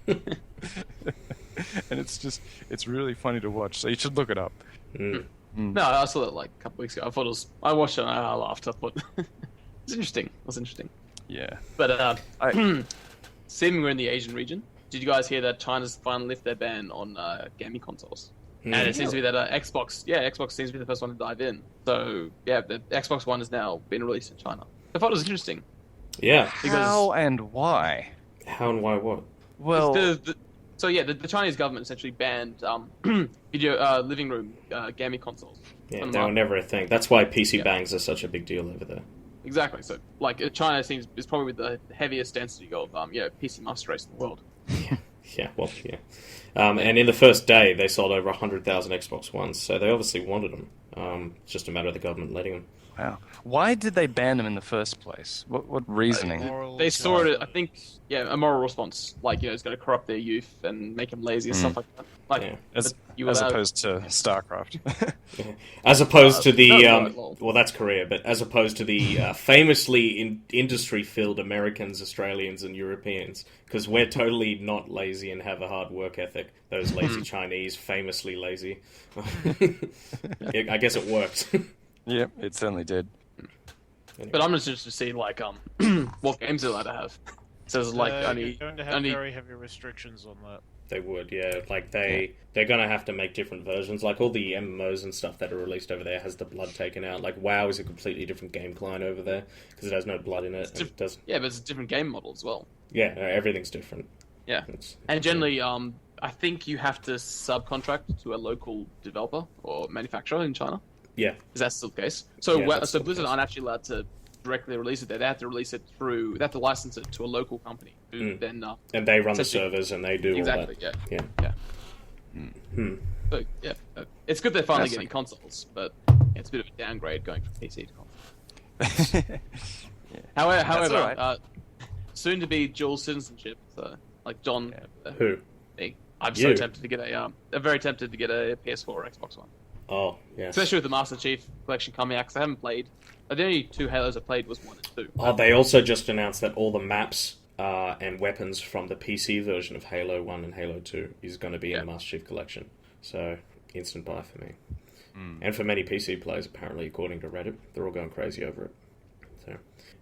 And it's really funny to watch. So you should look it up. No, I saw it like a couple weeks ago. I watched it and I laughed. I thought it's interesting. It was interesting. Yeah. But seeing we're in the Asian region, did you guys hear that China's finally lifted their ban on gaming consoles? And it seems to be that Xbox seems to be the first one to dive in. So yeah, the Xbox One has now been released in China. I thought it was interesting. Yeah. How and why? How and why what? Well, The Chinese government essentially banned video living room gaming consoles. Yeah, from they the were market. never a thing. That's why PC Yeah. bangs are such a big deal over there. Exactly. So like China is probably with the heaviest density of PC master race in the world. Yeah, well, yeah. And in the first day, they sold over 100,000 Xbox Ones, so they obviously wanted them. It's just a matter of the government letting them. wow. Why did they ban them in the first place? What reasoning? They saw it, I think, a moral response. Like, it's going to corrupt their youth and make them lazy and stuff like that. Like, Yeah. As you allowed- opposed to StarCraft. As opposed to the... no, lol. well, that's Korea, but as opposed to the famously industry-filled Americans, Australians, and Europeans, because we're totally not lazy and have a hard work ethic. Those lazy Chinese, famously lazy. I guess it worked. Yep, it certainly did. But I'm just interested to see, like, what games they're allowed to have. So it's like You're only... going to have only very heavy restrictions on that. They would, yeah. Like, they're going to have to make different versions. Like, all the MMOs and stuff that are released over there has the blood taken out. Like, WoW is a completely different game client over there, because it has no blood in it. And it does, Yeah, but it's a different game model as well. yeah, no, everything's different. Yeah. And generally, I think you have to subcontract to a local developer or manufacturer in China. Yeah. Is that still the case? So, Yeah, that's so still the Blizzard case. aren't actually allowed to directly release it there. They have to release it through... They have to license it to a local company who then... And they run the essentially- servers, and they do Exactly, all that. yeah. So, yeah. It's good they're finally getting consoles, but it's a bit of a downgrade going from PC to console. However, all right. soon to be dual citizenship. So, like John, Who? me, I'm You? so tempted to get I'm very tempted to get a PS4 or Xbox One, Oh, yeah. especially with the Master Chief collection coming out. Because I haven't played. The only two Halos I played was 1 and 2. Oh, they also just announced that all the maps and weapons from the PC version of Halo 1 and Halo 2 is going to be in the Master Chief Collection. So, instant buy for me. And for many PC players, apparently, according to Reddit, they're all going crazy over it. So,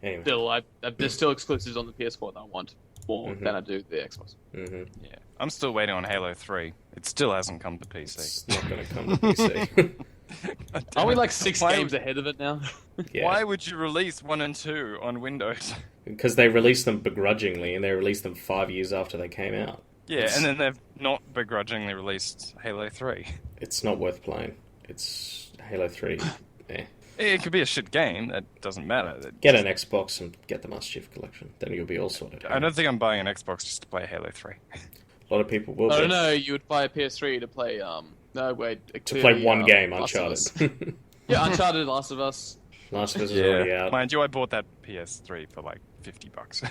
anyway. Still, there's still exclusives on the PS4 that I want more than I do the Xbox. Mm-hmm. Yeah, I'm still waiting on Halo 3. It still hasn't come to PC. It's not going to come to PC. Are we like 6 Why games ahead of it now? Yeah. Why would you release 1 and 2 on Windows? Because they released them begrudgingly, and they released them 5 years after they came out. Yeah, and then they've not begrudgingly released Halo 3. It's not worth playing. It's Halo 3. It could be a shit game, that doesn't matter. Get an Xbox and get the Master Chief Collection. Then you'll be all sorted. I don't think I'm buying an Xbox just to play Halo 3. A lot of people will. I be. don't know. You would buy a PS3 to play. No, wait. To play one game, Last of Us. Uncharted. Yeah, Uncharted, Last of Us. Last of Us is already out. Mind you, I bought that PS3 for like $50.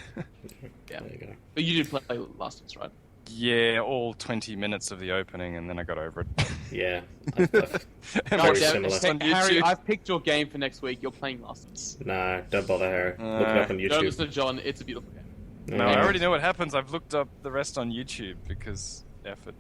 Yeah. There you go. But you did play Last of Us, right? Yeah, all 20 minutes of the opening, and then I got over it. Yeah. And Very watched it similar. on Harry, YouTube. I've picked your game for next week. You're playing Last of Us. No, don't bother, Harry. Look it up on Don't YouTube. listen to John. It's a beautiful game. No, I already know what happens. I've looked up the rest on YouTube because effort.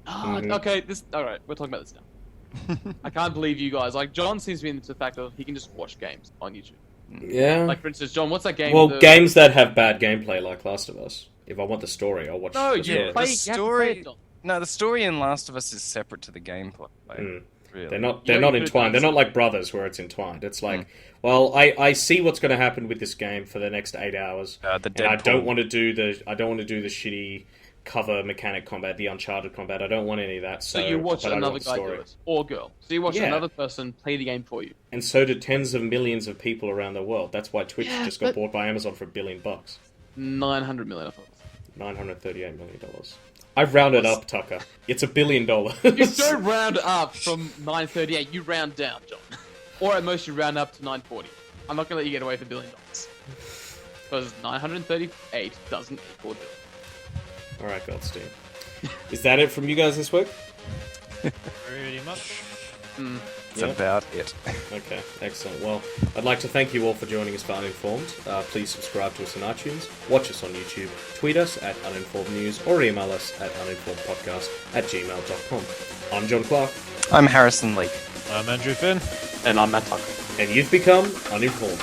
Okay, all right. We're talking about this now. I can't believe you guys. Like, John seems to be into the fact that he can just watch games on YouTube. Yeah. Like, for instance, John, what's that game? Well, games that have bad gameplay, like Last of Us. If I want the story, I'll watch No, the you story. play. The You story- have to play it, John. No, the story in Last of Us is separate to the gameplay. Really. They're not You entwined. They're could- not like Brothers where it's entwined. It's like, well, I see what's going to happen with this game for the next 8 hours, The and I Deadpool. don't want to do the shitty cover mechanic combat, the Uncharted combat. I don't want any of that. So you watch but I another want the guy do story. it, or girl. So you watch Yeah. another person play the game for you. And so do tens of millions of people around the world. That's why Twitch Yeah, just got but- bought by Amazon for $1 billion. 900 million, I thought. $938 million. I've rounded up, Tucker. It's $1 billion. You don't round up from 938. You round down, John. Or at most you round up to 940. I'm not gonna let you get away with $1 billion. Because 938 doesn't equal $1 billion. All right, Goldstein. Is that it from you guys this week? Pretty much. That's about it. Okay, excellent. Well, I'd like to thank you all for joining us for Uninformed. Please subscribe to us on iTunes, watch us on YouTube, tweet us at Uninformed News, or email us at uninformedpodcast@gmail.com. I'm John Clark, I'm Harrison Lee. I'm Andrew Finn. And I'm Matt Tucker. and you've become Uninformed.